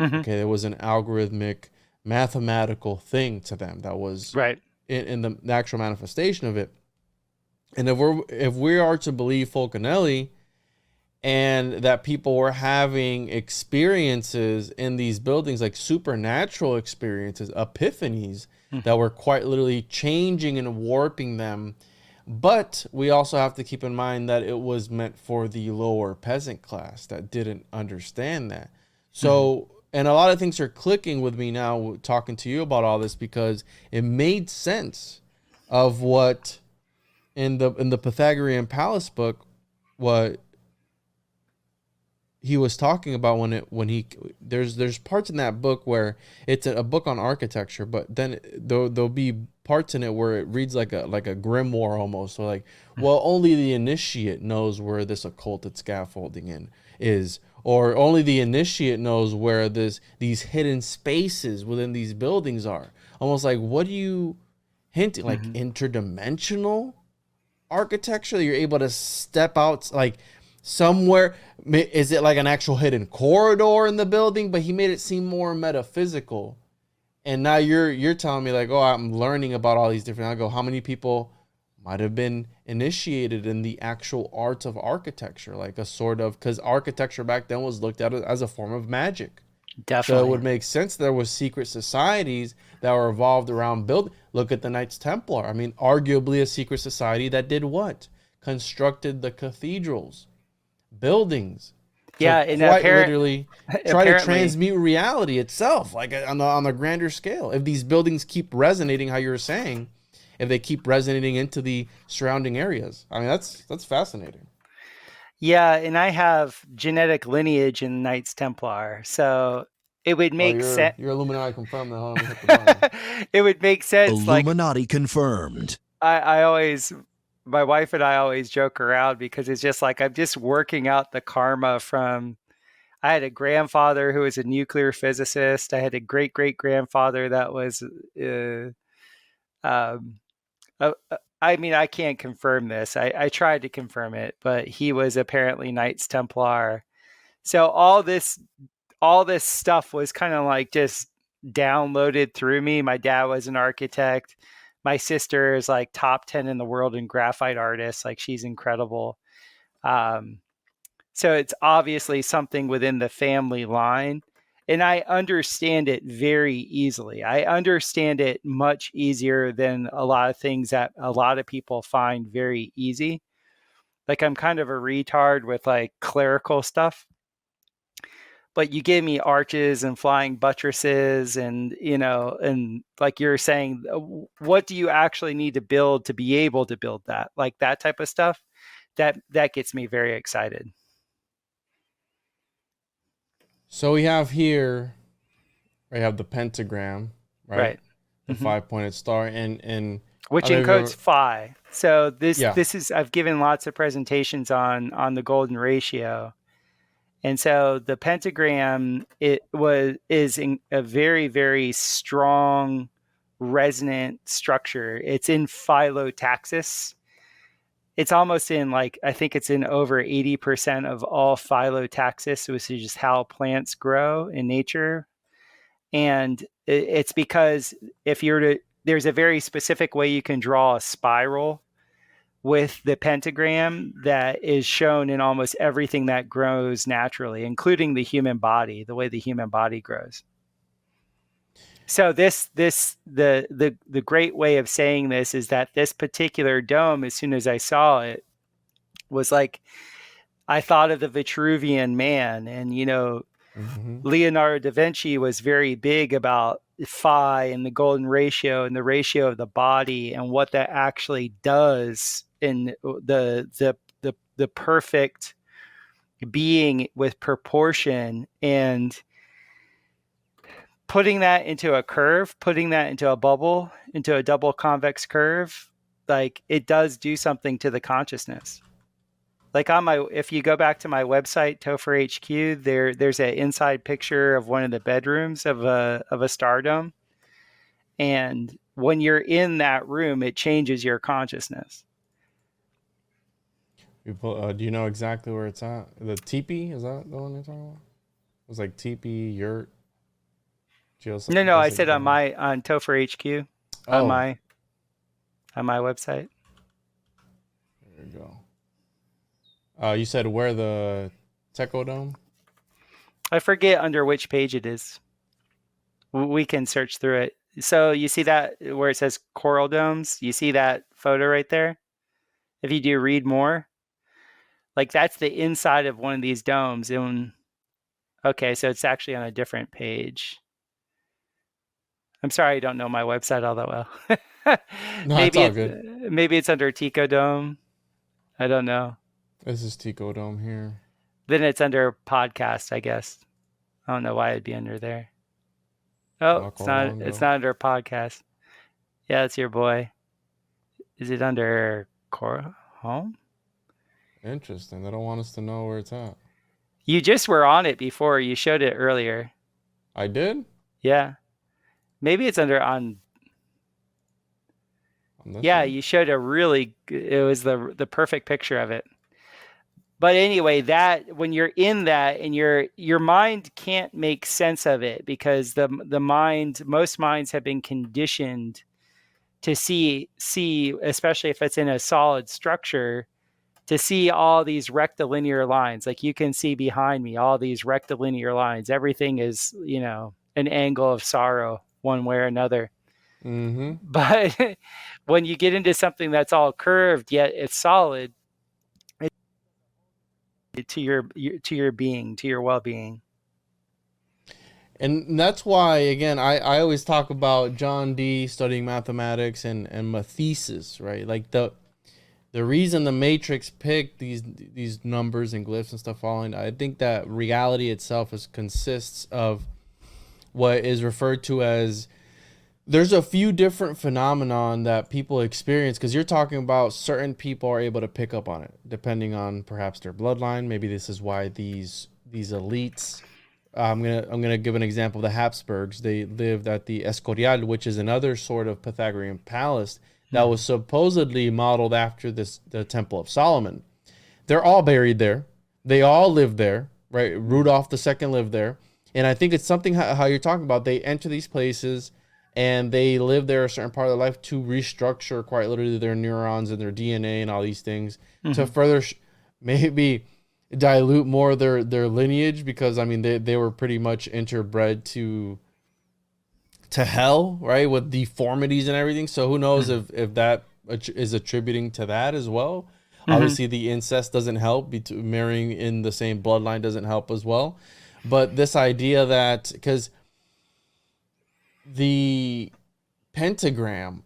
Speaker 1: Okay, there was an algorithmic mathematical thing to them that was
Speaker 4: Right.
Speaker 1: in the actual manifestation of it. And if we are to believe Fulcanelli, and that people were having experiences in these buildings, like supernatural experiences, epiphanies, that were quite literally changing and warping them. But we also have to keep in mind that it was meant for the lower peasant class that didn't understand that. So, and a lot of things are clicking with me now talking to you about all this, because it made sense of what in the Pythagorean Palace book, what he was talking about there's parts in that book where it's a book on architecture, but then there'll be parts in it where it reads like a grimoire almost. So like, well, only the initiate knows where this occulted scaffolding is, or only the initiate knows where these hidden spaces within these buildings are. Almost like, what do you hint like interdimensional architecture that you're able to step out like somewhere? Is it like an actual hidden corridor in the building? But he made it seem more metaphysical. And now you're telling me like, oh, I'm learning about all these different. I go, how many people might have been initiated in the actual art of architecture, like a sort of, because architecture back then was looked at as a form of magic.
Speaker 4: Definitely.
Speaker 1: So it would make sense there was secret societies that were evolved around building. Look at the Knights Templar. I mean, arguably a secret society that did what? Constructed the cathedrals, buildings.
Speaker 4: Yeah,
Speaker 1: to
Speaker 4: and
Speaker 1: quite literally try to
Speaker 4: apparently-
Speaker 1: transmute reality itself, like on the grander scale. If these buildings keep resonating, how you were saying, if they keep resonating into the surrounding areas, I mean, that's fascinating.
Speaker 4: Yeah, and I have genetic lineage in Knights Templar, so it would make sense.
Speaker 1: You're Illuminati confirmed. Then hold on, let me hit the button.
Speaker 4: It would make sense.
Speaker 3: Illuminati confirmed.
Speaker 4: I always, my wife and I always joke around because it's just like I'm just working out the karma from. I had a grandfather who was a nuclear physicist. I had a great grandfather that was. I mean, I can't confirm this. I tried to confirm it, but he was apparently Knights Templar. So all this stuff was kind of like just downloaded through me. My dad was an architect. My sister is like top 10 in the world in graphite artists. Like, she's incredible. So it's obviously something within the family line. And I understand it very easily. I understand it much easier than a lot of things that a lot of people find very easy. Like, I'm kind of a retard with like clerical stuff. But you give me arches and flying buttresses and, and like you're saying, what do you actually need to build to be able to build that? Like that type of stuff, that gets me very excited.
Speaker 1: So we have here, we have the pentagram, right? The 5-pointed star, and
Speaker 4: which
Speaker 1: I've
Speaker 4: encodes
Speaker 1: never,
Speaker 4: phi. So
Speaker 1: yeah.
Speaker 4: this is, I've given lots of presentations on the golden ratio. And so the pentagram is in a very, very strong resonant structure. It's in phyllotaxis. It's almost in, like, I think it's in over 80% of all phyllotaxis, which is just how plants grow in nature. And it's because there's a very specific way you can draw a spiral with the pentagram that is shown in almost everything that grows naturally, including the human body, the way the human body grows. So the great way of saying this is that this particular dome, as soon as I saw it, was like, I thought of the Vitruvian Man, and
Speaker 1: Mm-hmm.
Speaker 4: Leonardo da Vinci was very big about phi and the golden ratio and the ratio of the body and what that actually does in the perfect being with proportion, and putting that into a curve, putting that into a bubble, into a double convex curve, like, it does do something to the consciousness. Like, if you go back to my website, Topher HQ, there's an inside picture of one of the bedrooms of a stardome, and when you're in that room, it changes your consciousness.
Speaker 1: Do you know exactly where it's at? The teepee, is that the one you're talking about? It was like teepee, yurt,
Speaker 4: No, I
Speaker 1: basic
Speaker 4: said on
Speaker 1: dome.
Speaker 4: Topher HQ on
Speaker 1: Oh,
Speaker 4: my website.
Speaker 1: there you go. You said where the Techo Dome?
Speaker 4: I forget under which page it is. We can search through it. So you see that where it says coral domes? You see that photo right there? If you do read more, like, that's the inside of one of these domes. Okay, so it's actually on a different page. I'm sorry, I don't know my website all that well.
Speaker 1: No, it's all good.
Speaker 4: Maybe it's under Tico Dome. I don't know.
Speaker 1: This is Techo Dome here.
Speaker 4: Then it's under podcast, I guess. I don't know why it'd be under there. Oh, it's not. It's not under podcast. Yeah, it's your boy. Is it under home?
Speaker 1: Interesting. They don't want us to know where it's at.
Speaker 4: You just were on it before. You showed it earlier.
Speaker 1: I did?
Speaker 4: Yeah. Maybe it's on yeah,
Speaker 1: one?
Speaker 4: you showed it was the perfect picture of it. But anyway, that when you're in that and your mind can't make sense of it, because most minds have been conditioned to see, especially if it's in a solid structure, to see all these rectilinear lines. Like, you can see behind me all these rectilinear lines. Everything is, an angle of sorrow one way or another.
Speaker 1: Mm-hmm.
Speaker 4: But when you get into something that's all curved yet it's solid, to your being, to your well-being.
Speaker 1: And that's why, again, I always talk about John Dee studying mathematics and my thesis, right? Like, the reason the Matrix picked these numbers and glyphs and stuff falling, I think that reality itself consists of what is referred to as, there's a few different phenomenon that people experience, because you're talking about certain people are able to pick up on it depending on perhaps their bloodline. Maybe this is why these elites. I'm gonna give an example. The Habsburgs, they lived at the Escorial, which is another sort of Pythagorean palace that was supposedly modeled after the Temple of Solomon. They're all buried there. They all lived there, right? Rudolph II lived there, and I think it's something how you're talking about. They enter these places and they live there a certain part of their life to restructure quite literally their neurons and their DNA and all these things to further maybe dilute more their lineage, because I mean they were pretty much interbred to hell, right, with deformities and everything. So who knows if that is attributing to that as well. Obviously the incest doesn't help, marrying in the same bloodline doesn't help as well. But this idea that, because the pentagram,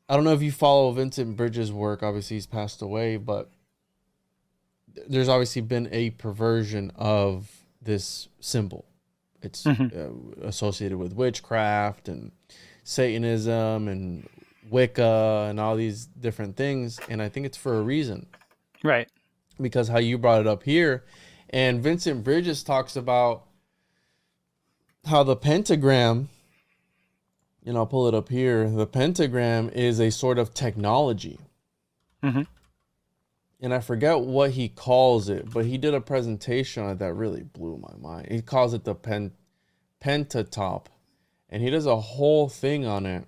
Speaker 1: I don't know if you follow Vincent Bridges' work. Obviously he's passed away, but there's obviously been a perversion of this symbol. It's associated with witchcraft and Satanism and Wicca and all these different things, and I think it's for a reason.
Speaker 4: Right.
Speaker 1: Because how you brought it up here, and Vincent Bridges talks about how the pentagram, and I'll pull it up here, the pentagram is a sort of technology.
Speaker 4: Mm-hmm.
Speaker 1: And I forget what he calls it, but he did a presentation on it that really blew my mind. He calls it the pentatop, and he does a whole thing on it.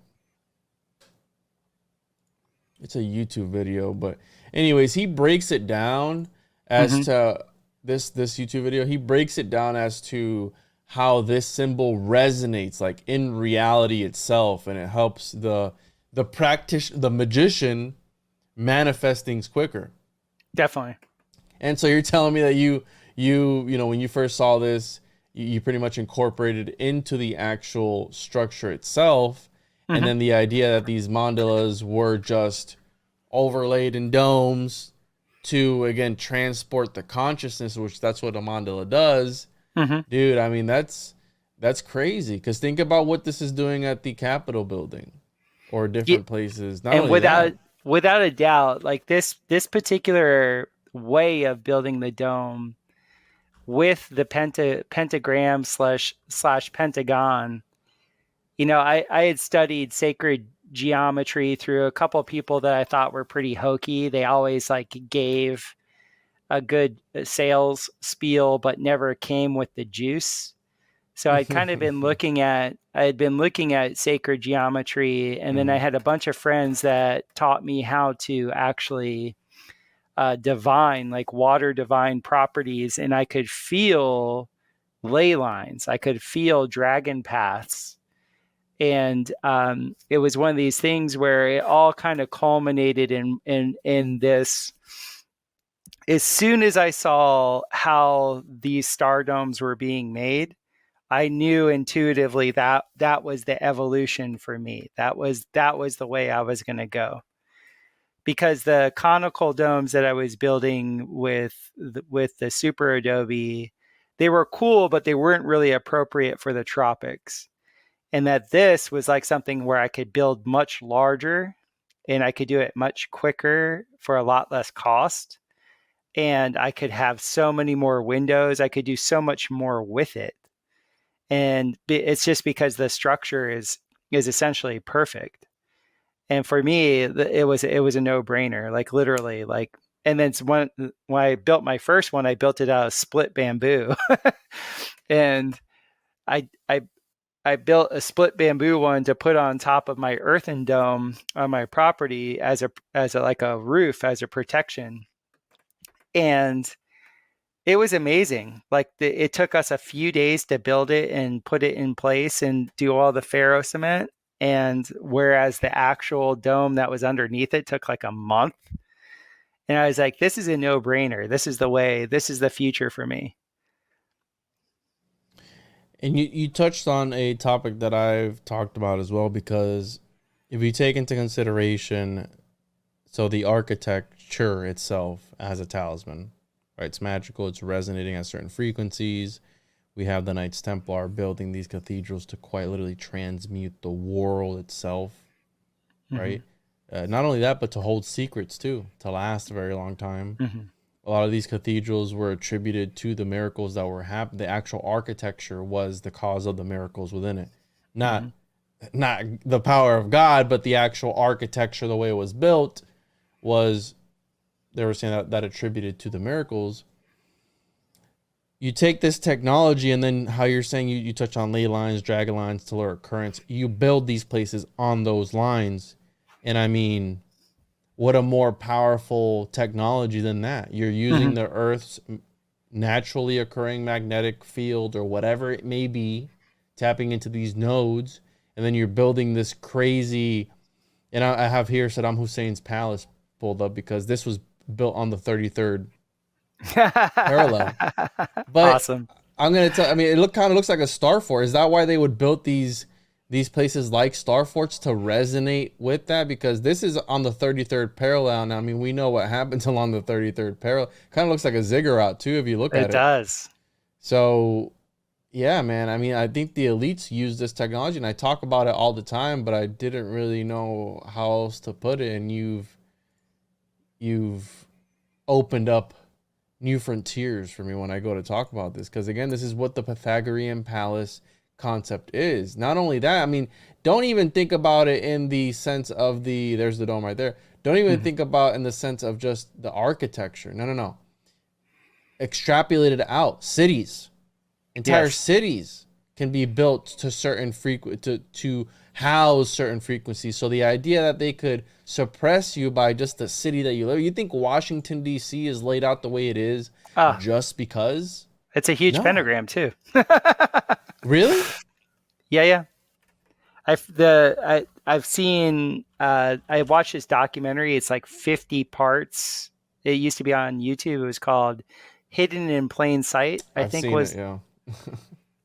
Speaker 1: It's a YouTube video, but anyways, he breaks it down as to this YouTube video. He breaks it down as to how this symbol resonates like in reality itself, and it helps the magician manifest things quicker.
Speaker 4: Definitely.
Speaker 1: And so you're telling me that you know, when you first saw this, you pretty much incorporated into the actual structure itself. And then the idea that these mandalas were just overlaid in domes to, again, transport the consciousness, which that's what a mandala does. Dude, I mean, that's crazy. Because think about what this is doing at the Capitol building or different places. Not
Speaker 4: and
Speaker 1: only
Speaker 4: without a doubt, like this particular way of building the dome with the pentagram slash pentagon, you know, I had studied sacred geometry through a couple of people that I thought were pretty hokey. They always like gave a good sales spiel, but never came with the juice. So I had been looking at sacred geometry, and then I had a bunch of friends that taught me how to actually divine, like water divine properties, and I could feel ley lines. I could feel dragon paths. And it was one of these things where it all kind of culminated in this. As soon as I saw how these star domes were being made, I knew intuitively that that was the evolution for me. That was the way I was going to go. Because the conical domes that I was building with the super adobe, they were cool, but they weren't really appropriate for the tropics. And that this was like something where I could build much larger and I could do it much quicker for a lot less cost. And I could have so many more windows. I could do so much more with it. And it's just because the structure is essentially perfect. And for me, it was a no-brainer, like literally, like. And then when I built my first one, I built it out of split bamboo, and I built a split bamboo one to put on top of my earthen dome on my property as a like a roof, as a protection. And it was amazing. Like it took us a few days to build it and put it in place and do all the ferro cement. And whereas the actual dome that was underneath it took like a month. And I was like, this is a no-brainer. This is the way. This is the future for me.
Speaker 1: And you touched on a topic that I've talked about as well, because if you take into consideration, so the architecture itself as a talisman, right? It's magical. It's resonating at certain frequencies. We have the Knights Templar building these cathedrals to quite literally transmute the world itself, right? Not only that, but to hold secrets too, to last a very long time. A lot of these cathedrals were attributed to the miracles that were happening. The actual architecture was the cause of the miracles within it. Not the power of God, but the actual architecture, the way it was built, was, they were saying that attributed to the miracles. You take this technology, and then how you're saying you touch on ley lines, dragon lines, telluric currents. You build these places on those lines. And I mean, what a more powerful technology than that? You're using the Earth's naturally occurring magnetic field or whatever it may be, tapping into these nodes, and then you're building this crazy. And I have here Saddam Hussein's palace pulled up because this was built on the 33rd parallel. But
Speaker 4: Awesome.
Speaker 1: I'm gonna tell. I mean, it kind of looks like a star fort. Is that why they would build these places like star forts, to resonate with that? Because this is on the 33rd parallel. Now, I mean, we know what happens along the 33rd parallel. Kind of looks like a ziggurat too, if you look at it.
Speaker 4: It does.
Speaker 1: So Yeah, man. I mean, I think the elites use this technology, and I talk about it all the time, but I didn't really know how else to put it. And you've opened up new frontiers for me when I go to talk about this. Because again, this is what the Pythagorean Palace concept is. Not only that, I mean, don't even think about it in the sense of there's the dome right there. Don't even think about in the sense of just the architecture. No, no, no. Extrapolate it out. Cities. Entire cities can be built to certain to house certain frequencies. So the idea that they could suppress you by just the city that you live, you think Washington D.C. is laid out the way it is just because?
Speaker 4: It's a huge
Speaker 1: No.
Speaker 4: pentagram too.
Speaker 1: Really?
Speaker 4: Yeah. I've seen I watched this documentary. It's like 50 parts. It used to be on YouTube. It was called Hidden in Plain Sight.
Speaker 1: I've seen it, yeah.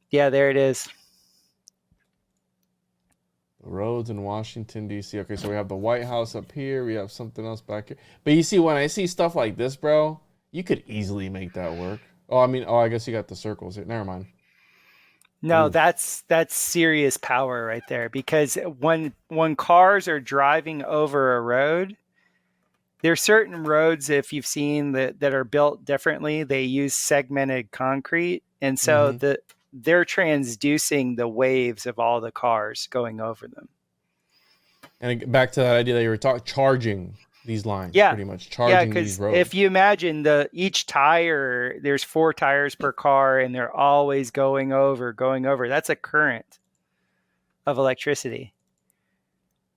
Speaker 4: Yeah, there it is.
Speaker 1: The roads in Washington, D.C. Okay, so we have the White House up here. We have something else back here. But you see, when I see stuff like this, bro, you could easily make that work. I guess you got the circles here. Never mind.
Speaker 4: No, that's serious power right there. Because when cars are driving over a road, there's certain roads, if you've seen that are built differently, they use segmented concrete, and so they're transducing the waves of all the cars going over them.
Speaker 1: And back to that idea that you were talking, charging these lines, pretty much charging these roads.
Speaker 4: If you imagine each tire, there's 4 tires per car, and they're always going over. That's a current of electricity.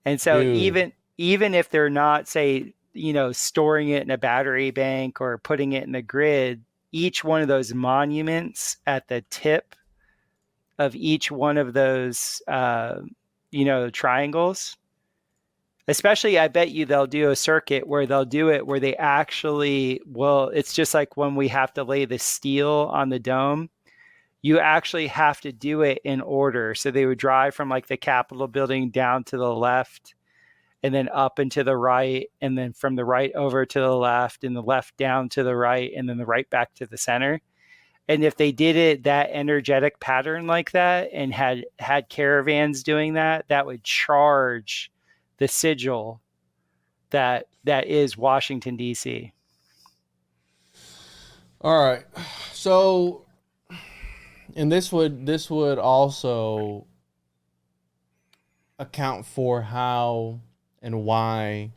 Speaker 4: And so even if they're not, say, storing it in a battery bank or putting it in the grid, each one of those monuments at the tip of each one of those, triangles, especially, I bet you they'll do a circuit where they'll do it where they actually it's just like when we have to lay the steel on the dome, you actually have to do it in order. So they would drive from like the Capitol building down to the left, and then up and to the right, and then from the right over to the left, and the left down to the right, and then the right back to the center. And if they did it that energetic pattern like that, and had caravans doing that, that would charge the sigil that is Washington, D.C.
Speaker 1: All right. So, and this would also account for how and why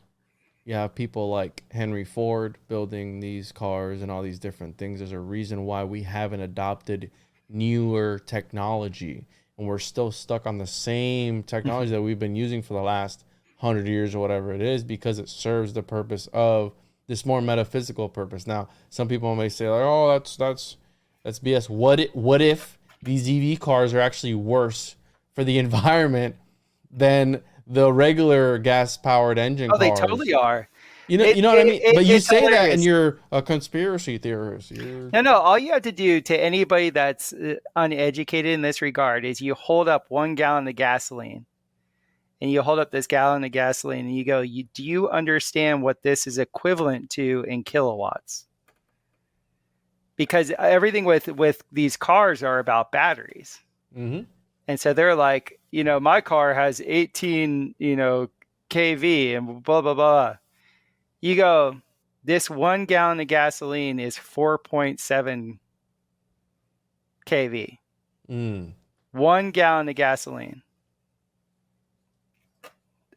Speaker 1: you have people like Henry Ford building these cars and all these different things. There's a reason why we haven't adopted newer technology, and we're still stuck on the same technology that we've been using for the last 100 years or whatever it is, because it serves the purpose of this more metaphysical purpose. Now, some people may say like, oh, that's BS. What if these EV cars are actually worse for the environment than the regular gas-powered engine cars?
Speaker 4: Oh, they totally are.
Speaker 1: You know what I mean? But you say
Speaker 4: hilarious.
Speaker 1: that and you're a conspiracy theorist.
Speaker 4: No. All you have to do to anybody that's uneducated in this regard is you hold up 1 gallon of gasoline, and you hold up this gallon of gasoline, and you go, do you understand what this is equivalent to in kilowatts? Because everything with these cars are about batteries.
Speaker 1: Mm-hmm.
Speaker 4: And so they're like, my car has 18, kV and blah, blah, blah. You go, this 1 gallon of gasoline is 4.7 kV. 1 gallon of gasoline.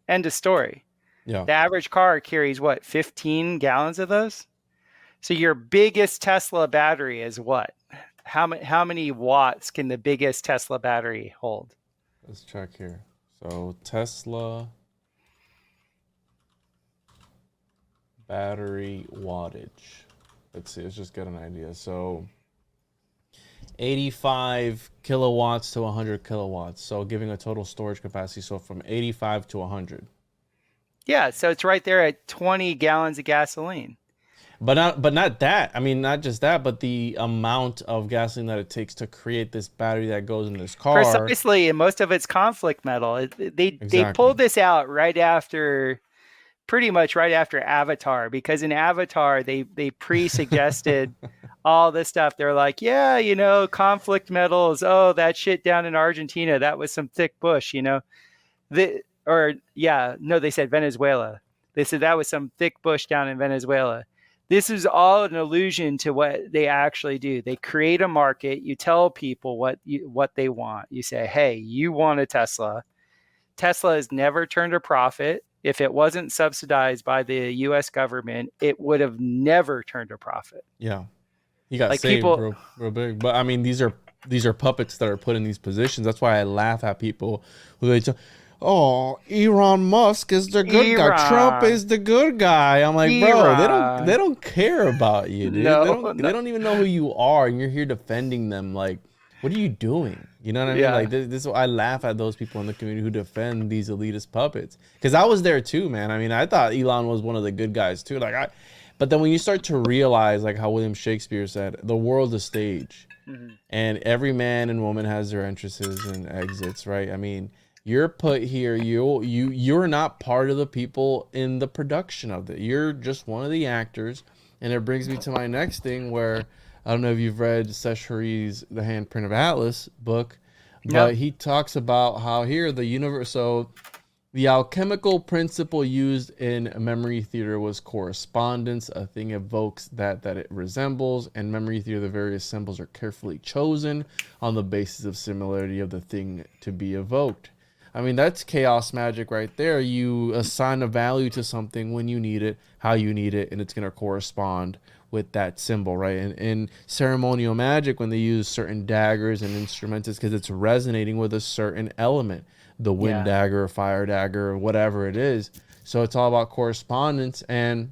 Speaker 4: End of story.
Speaker 1: Yeah.
Speaker 4: The average car carries 15 gallons of those? So your biggest Tesla battery is what? How many watts can the biggest Tesla battery hold?
Speaker 1: Let's check here. So Tesla battery wattage. Let's see. Let's just get an idea. So 85 kilowatts to 100 kilowatts. So giving a total storage capacity. So from 85 to 100.
Speaker 4: Yeah. So it's right there at 20 gallons of gasoline.
Speaker 1: But not that. I mean, not just that, but the amount of gasoline that it takes to create this battery that goes in this car.
Speaker 4: Precisely, and most of it's conflict metal. They pulled this out pretty much right after Avatar, because in Avatar they pre-suggested all this stuff. They're like, yeah, you know, conflict metals. Oh, that shit down in Argentina, that was some thick bush, you know. They said Venezuela. They said that was some thick bush down in Venezuela. This is all an allusion to what they actually do. They create a market. You tell people what they want. You say, hey, you want a Tesla. Tesla has never turned a profit. If it wasn't subsidized by the U.S. government, it would have never turned a profit.
Speaker 1: Yeah, he got
Speaker 4: Like
Speaker 1: saved
Speaker 4: people,
Speaker 1: real big. But I mean, these are puppets that are put in these positions. That's why I laugh at people who they tell, oh, Elon Musk is the good guy. Trump is the good guy. I'm like, bro, they don't care about you, dude. They don't even know who you are, and you're here defending them. Like, what are you doing? You know what I mean? Like this I laugh at those people in the community who defend these elitist puppets. Because I was there too, man. I mean, I thought Elon was one of the good guys too. But then when you start to realize, like how William Shakespeare said, the world's a stage, and every man and woman has their entrances and exits, right? I mean, you're put here. You're not part of the people in the production of it. You're just one of the actors. And it brings me to my next thing, where I don't know if you've read Sesh Hari's The Handprint of Atlas book, but he talks about how here the universe. So the alchemical principle used in memory theater was correspondence. A thing evokes that it resembles, and memory theater, the various symbols are carefully chosen on the basis of similarity of the thing to be evoked. I mean, that's chaos magic right there. You assign a value to something when you need it, how you need it, and it's going to correspond with that symbol, right? And in ceremonial magic, when they use certain daggers and instruments, it's because it's resonating with a certain element, the wind dagger, fire dagger, or whatever it is. So it's all about correspondence. And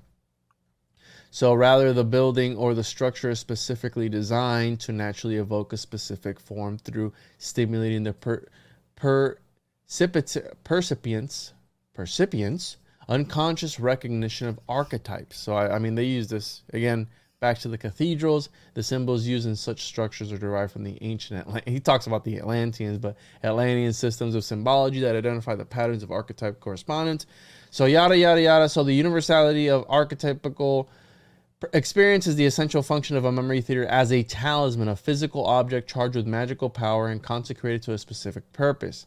Speaker 1: so rather the building or the structure is specifically designed to naturally evoke a specific form through stimulating the percipience unconscious recognition of archetypes. So I mean, they use this again back to the cathedrals. The symbols used in such structures are derived from the ancient he talks about the Atlanteans, but Atlantean systems of symbology that identify the patterns of archetype correspondence. So yada yada yada. So the universality of archetypical experience is the essential function of a memory theater as a talisman, a physical object charged with magical power and consecrated to a specific purpose.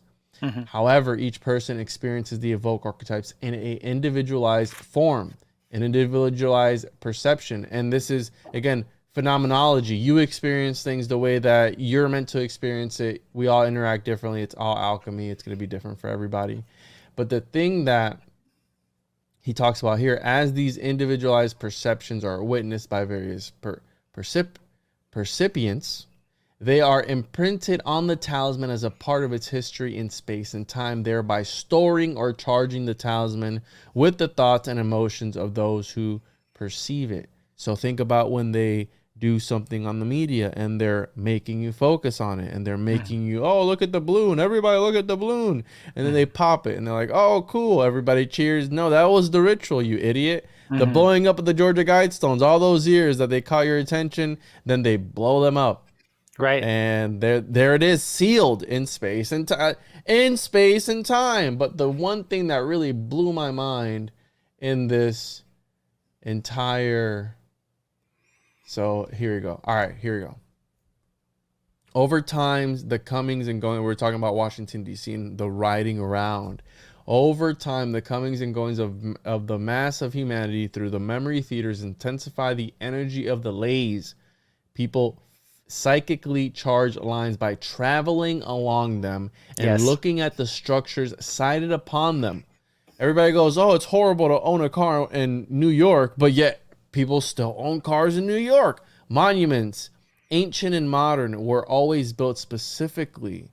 Speaker 1: However, each person experiences the evoked archetypes in an individualized form, an individualized perception. And this is, again, phenomenology. You experience things the way that you're meant to experience it. We all interact differently. It's all alchemy. It's going to be different for everybody. But the thing that he talks about here, as these individualized perceptions are witnessed by various percipients, they are imprinted on the talisman as a part of its history in space and time, thereby storing or charging the talisman with the thoughts and emotions of those who perceive it. So think about when they do something on the media and they're making you focus on it, and they're making you, oh, look at the balloon, everybody look at the balloon, and then they pop it and they're like, oh, cool, everybody cheers. No, that was the ritual, you idiot. The blowing up of the Georgia Guidestones, all those years that they caught your attention, then they blow them up.
Speaker 4: Right.
Speaker 1: And there it is, sealed in space and time. But the one thing that really blew my mind in this entire, so here we go. All right, here we go. Over time, the comings and going, we're talking about Washington, D.C. and the riding around. Over time, the comings and goings of the mass of humanity through the memory theaters intensify the energy of the lays. People psychically charged lines by traveling along them and looking at the structures sited upon them. Everybody goes, oh, it's horrible to own a car in New York, but yet people still own cars in New York. Monuments, ancient and modern, were always built specifically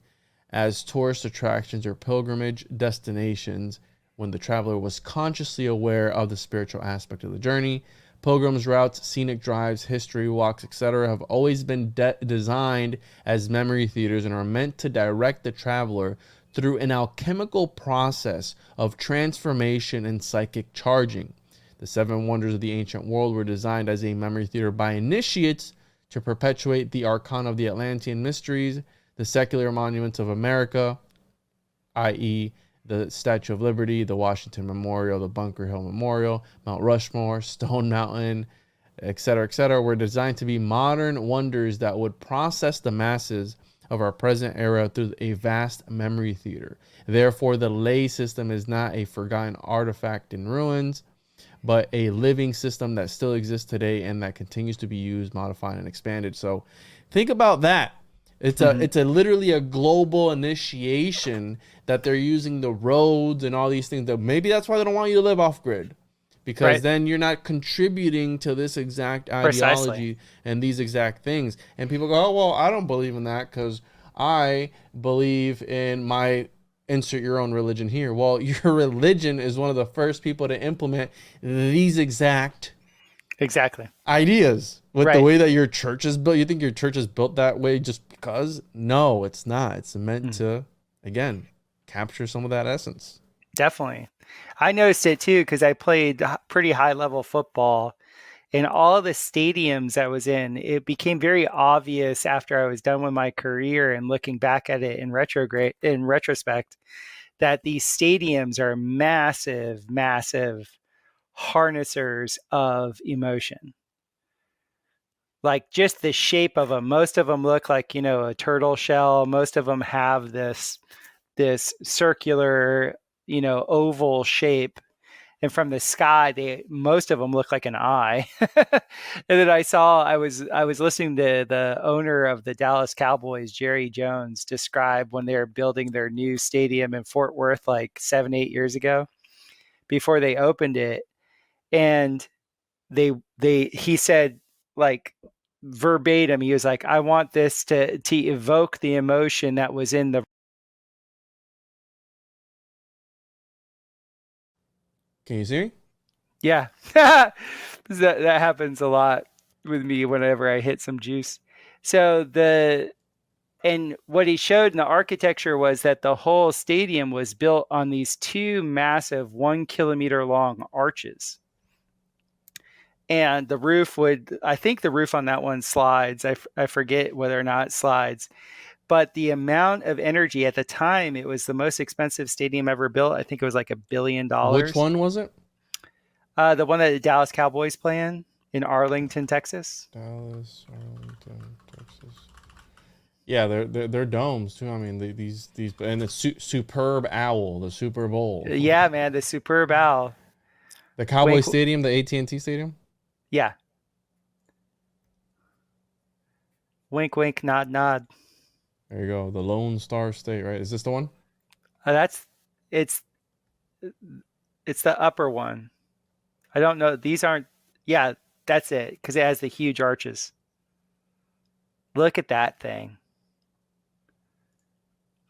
Speaker 1: as tourist attractions or pilgrimage destinations when the traveler was consciously aware of the spiritual aspect of the journey. Pilgrims' routes, scenic drives, history walks, etc. have always been designed as memory theaters and are meant to direct the traveler through an alchemical process of transformation and psychic charging. The seven wonders of the ancient world were designed as a memory theater by initiates to perpetuate the arcana of the Atlantean mysteries. The secular monuments of America, i.e., the Statue of Liberty, the Washington Memorial, the Bunker Hill Memorial, Mount Rushmore, Stone Mountain, etc., were designed to be modern wonders that would process the masses of our present era through a vast memory theater. Therefore, the lay system is not a forgotten artifact in ruins, but a living system that still exists today and that continues to be used, modified, and expanded. So think about that. It's a literally a global initiation that they're using the roads and all these things. That maybe that's why they don't want you to live off grid, because then you're not contributing to this exact ideology and these exact things. And people go, oh, well, I don't believe in that because I believe in my insert your own religion here. Well, your religion is one of the first people to implement these exact ideas with the way that your church is built. You think your church is built that way just because? No, it's not. It's meant to, again, capture some of that essence.
Speaker 4: Definitely. I noticed it too because I played pretty high level football. In all the stadiums I was in, it became very obvious after I was done with my career and looking back at it in retrospect, that these stadiums are massive, massive harnessers of emotion. Like just the shape of them. Most of them look like, a turtle shell. Most of them have this circular, oval shape. And from the sky, most of them look like an eye. And then I was listening to the owner of the Dallas Cowboys, Jerry Jones, describe when they were building their new stadium in Fort Worth like 7-8 years ago, before they opened it. And he said, like, verbatim, he was like, I want this to evoke the emotion that was in the.
Speaker 1: Can you see me?
Speaker 4: Yeah. that happens a lot with me whenever I hit some juice. So and what he showed in the architecture was that the whole stadium was built on these two massive 1 kilometer long arches. And the roof I think the roof on that one slides. I forget whether or not it slides. But the amount of energy at the time, it was the most expensive stadium ever built. I think it was like $1 billion.
Speaker 1: Which one was it?
Speaker 4: The one that the Dallas Cowboys play in Arlington, Texas.
Speaker 1: Dallas, Arlington, Texas. Yeah, they're domes too. I mean, these and the superb owl, the Super Bowl.
Speaker 4: Yeah, man, the superb owl.
Speaker 1: The Cowboy Stadium, the AT&T Stadium.
Speaker 4: Yeah. Wink, wink, nod, nod.
Speaker 1: There you go. The Lone Star State, right? Is this the one?
Speaker 4: It's the upper one. I don't know. These aren't. Yeah, that's it. Because it has the huge arches. Look at that thing.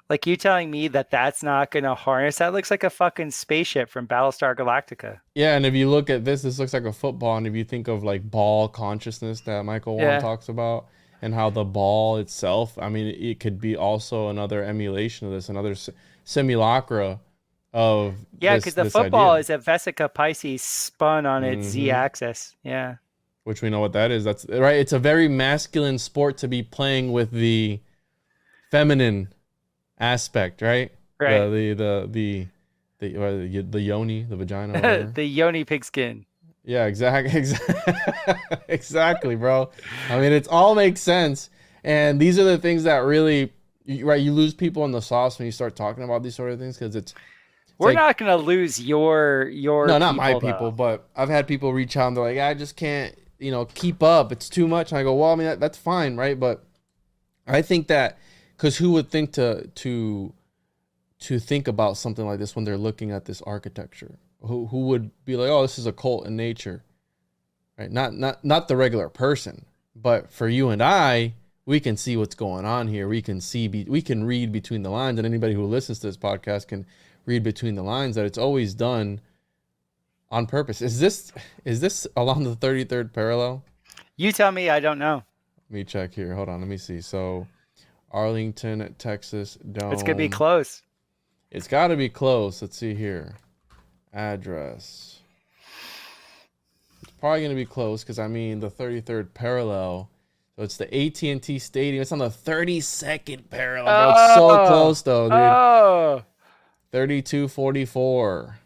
Speaker 4: Like, you telling me that that's not going to harness? That looks like a fucking spaceship from Battlestar Galactica.
Speaker 1: Yeah, and if you look at this looks like a football. And if you think of like ball consciousness that Michael Juan talks about, and how the ball itself, I mean, it could be also another emulation of this, another simulacra of
Speaker 4: because the football is a Vesica Pisces spun on its z-axis. Yeah,
Speaker 1: which we know what that is. That's right. It's a very masculine sport to be playing with the feminine aspect, right?
Speaker 4: Right.
Speaker 1: The yoni, the vagina,
Speaker 4: the yoni pigskin.
Speaker 1: Yeah, exactly, bro. I mean, it all makes sense, and these are the things that really, right? You lose people in the sauce when you start talking about these sort of things, because we're
Speaker 4: like, not gonna lose your no,
Speaker 1: not my people, but I've had people reach out and they're like, I just can't, keep up. It's too much. And I go, well, I mean, that's fine, right? But I think that because who would think to think about something like this when they're looking at this architecture? Who would be like, oh, this is a cult in nature, right? Not the regular person, but for you and I, we can see what's going on here. We can read between the lines, and anybody who listens to this podcast can read between the lines that it's always done on purpose. Is this along the 33rd parallel?
Speaker 4: You tell me. I don't know.
Speaker 1: Let me check here. Hold on. Let me see. So, Arlington, Texas dome.
Speaker 4: It's gonna be close.
Speaker 1: It's got to be close. Let's see here. Address. It's probably going to be close because, I mean, the 33rd parallel. So it's the AT&T Stadium. It's on the 32nd parallel. Bro. It's so close, though, dude. 3244.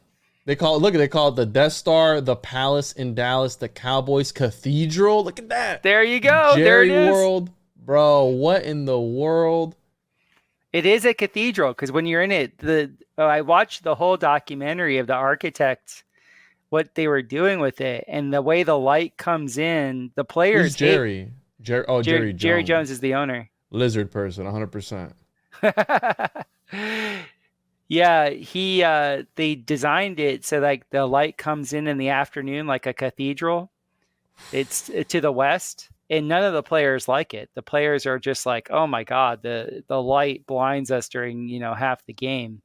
Speaker 1: They call it the Death Star, the Palace in Dallas, the Cowboys Cathedral. Look at that.
Speaker 4: There you go. There it
Speaker 1: Jerry
Speaker 4: is.
Speaker 1: World. Bro, what in the world?
Speaker 4: It is a cathedral because when you're in it, I watched the whole documentary of the architects, what they were doing with it, and the way the light comes in. The players.
Speaker 1: Who's Jerry? Jerry Jones.
Speaker 4: Jerry Jones is the owner.
Speaker 1: Lizard person, 100%.
Speaker 4: Yeah, they designed it so like the light comes in the afternoon like a cathedral. It's to the west, and none of the players like it. The players are just like, "Oh my God, the light blinds us during half the game,"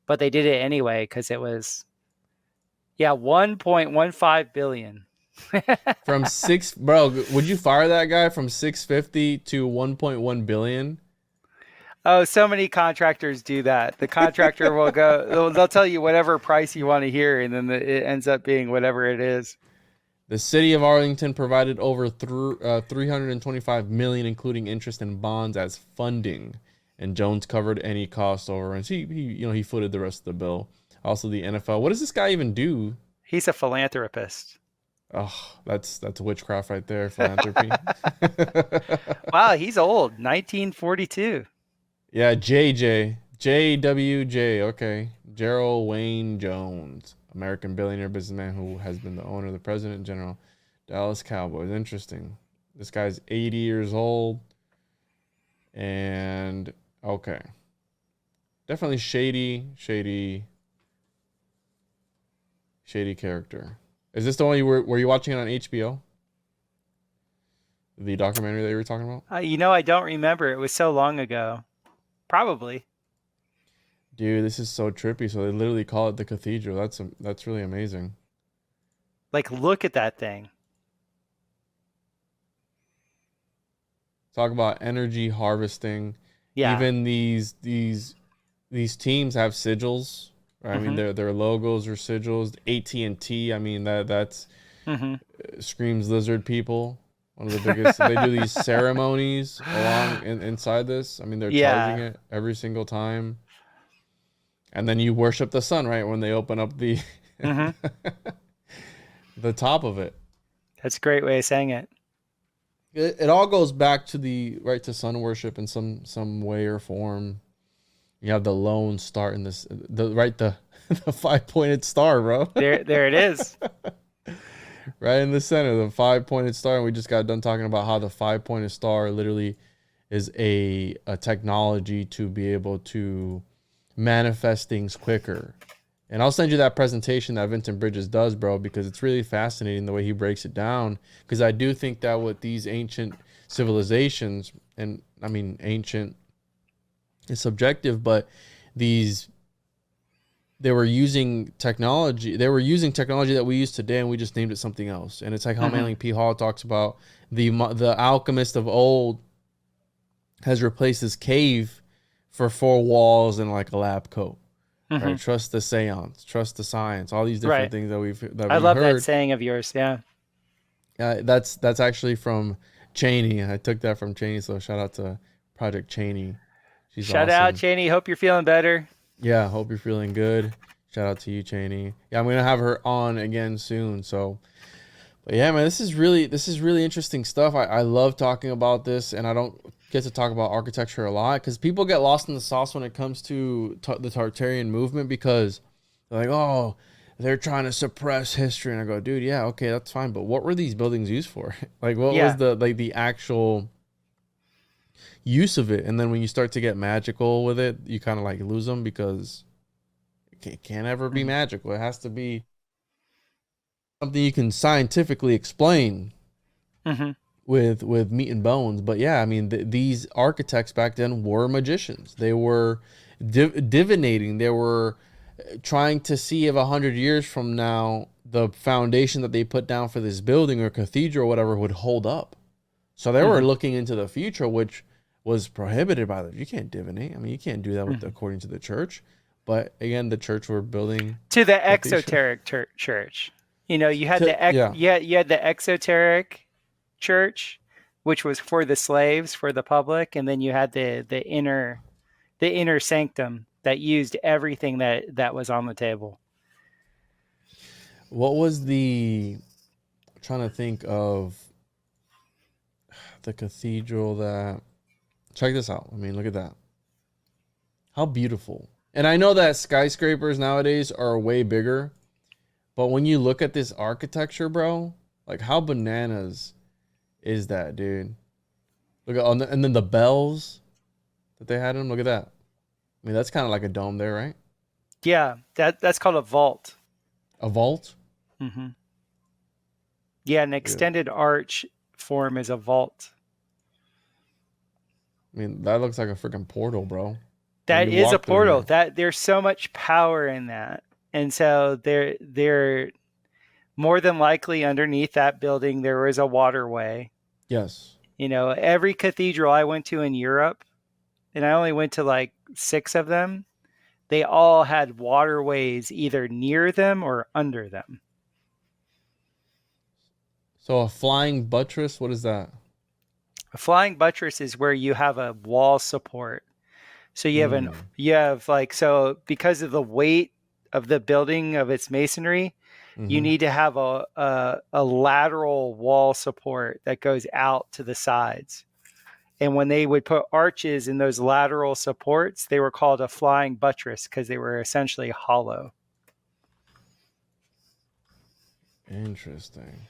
Speaker 4: but they did it anyway because it was 1.15 billion.
Speaker 1: From bro, would you fire that guy from 650 to 1.1 billion?
Speaker 4: Oh, so many contractors do that. The contractor will go, they'll tell you whatever price you want to hear, and then it ends up being whatever it is.
Speaker 1: The city of Arlington provided over 325 million, including interest and bonds, as funding, and Jones covered any cost overruns. He footed the rest of the bill. Also, the NFL. What does this guy even do?
Speaker 4: He's a philanthropist.
Speaker 1: Oh, that's witchcraft right there. Philanthropy.
Speaker 4: Wow, he's old. 1942.
Speaker 1: Yeah, JWJ. Okay, Gerald Wayne Jones, American billionaire businessman who has been the owner, the president and general, Dallas Cowboys. Interesting. This guy's 80 years old, and okay, definitely shady character. Is this the one were you watching it on HBO? The documentary that you were talking about?
Speaker 4: I don't remember. It was so long ago. Probably.
Speaker 1: Dude, this is so trippy. So they literally call it the cathedral. That's really amazing.
Speaker 4: Like, look at that thing.
Speaker 1: Talk about energy harvesting.
Speaker 4: Yeah.
Speaker 1: Even these teams have sigils. Right?
Speaker 4: Mm-hmm.
Speaker 1: I mean, their logos are sigils. AT&T. I mean, that's screams lizard people. One of the biggest. They do these ceremonies inside this. I mean, they're charging it every single time. And then you worship the sun, right? When they open up the the top of it.
Speaker 4: That's a great way of saying it.
Speaker 1: It all goes back to sun worship in some way or form. You have the lone star in this, the 5-pointed star, bro.
Speaker 4: There it is.
Speaker 1: Right in the center, the 5-pointed star. And we just got done talking about how the 5-pointed star literally is a technology to be able to manifest things quicker. And I'll send you that presentation that Vincent Bridges does, bro, because it's really fascinating the way he breaks it down. Because I do think that with these ancient civilizations, and I mean ancient is subjective, but they were using technology. They were using technology that we use today, and we just named it something else. And it's like how Manly P. Hall talks about the alchemist of old has replaced his cave for 4 walls and like a lab coat. Right? Trust the seance, trust the science, all these different things that we've
Speaker 4: I love
Speaker 1: heard.
Speaker 4: that saying of yours. Yeah.
Speaker 1: That's actually from Cheney. I took that from Cheney, so shout out to Project Cheney. She's
Speaker 4: Shout
Speaker 1: awesome.
Speaker 4: out, Cheney. Hope you're feeling better.
Speaker 1: Yeah, hope you're feeling good. Shout out to you, Cheney. Yeah, I'm gonna have her on again soon. So, but yeah, man, this is really interesting stuff. I love talking about this, and I don't get to talk about architecture a lot because people get lost in the sauce when it comes to the Tartarian movement, because they're like, oh, they're trying to suppress history, and I go, dude, yeah, okay, that's fine, but what were these buildings used for? Like, what was the actual use of it? And then when you start to get magical with it, you kind of like lose them, because it can't ever be magical. It has to be something you can scientifically explain with meat and bones. But yeah, I mean, these architects back then were magicians. They were divinating. They were trying to see if 100 years from now the foundation that they put down for this building or cathedral or whatever would hold up. So they were looking into the future, which was prohibited by you can't divinate. I mean, you can't do that according to the church. But again, the church were building
Speaker 4: to the exoteric church. You know, you had you had the exoteric church, which was for the slaves, for the public, and then you had the inner sanctum that used everything that was on the table.
Speaker 1: what was the, I'm trying to think of the cathedral that, check this out. I mean, look at that. How beautiful. And I know that skyscrapers nowadays are way bigger, but when you look at this architecture, bro, like how bananas is that, dude? Look at, and then the bells that they had in them. Look at that. I mean, that's kind of like a dome there, right?
Speaker 4: Yeah, that's called a vault.
Speaker 1: A vault?
Speaker 4: Mm-hmm. Yeah, an extended arch form is a vault.
Speaker 1: I mean, that looks like a freaking portal, bro.
Speaker 4: That is a portal. That there's so much power in that. And so they're more than likely underneath that building there is a waterway.
Speaker 1: Yes.
Speaker 4: You know, every cathedral I went to in Europe, and I only went to like 6 of them, they all had waterways either near them or under them.
Speaker 1: So a flying buttress, what is that?
Speaker 4: A flying buttress is where you have a wall support. So you have so because of the weight of the building, of its masonry, you need to have a lateral wall support that goes out to the sides. And when they would put arches in those lateral supports, they were called a flying buttress because they were essentially hollow.
Speaker 1: Interesting.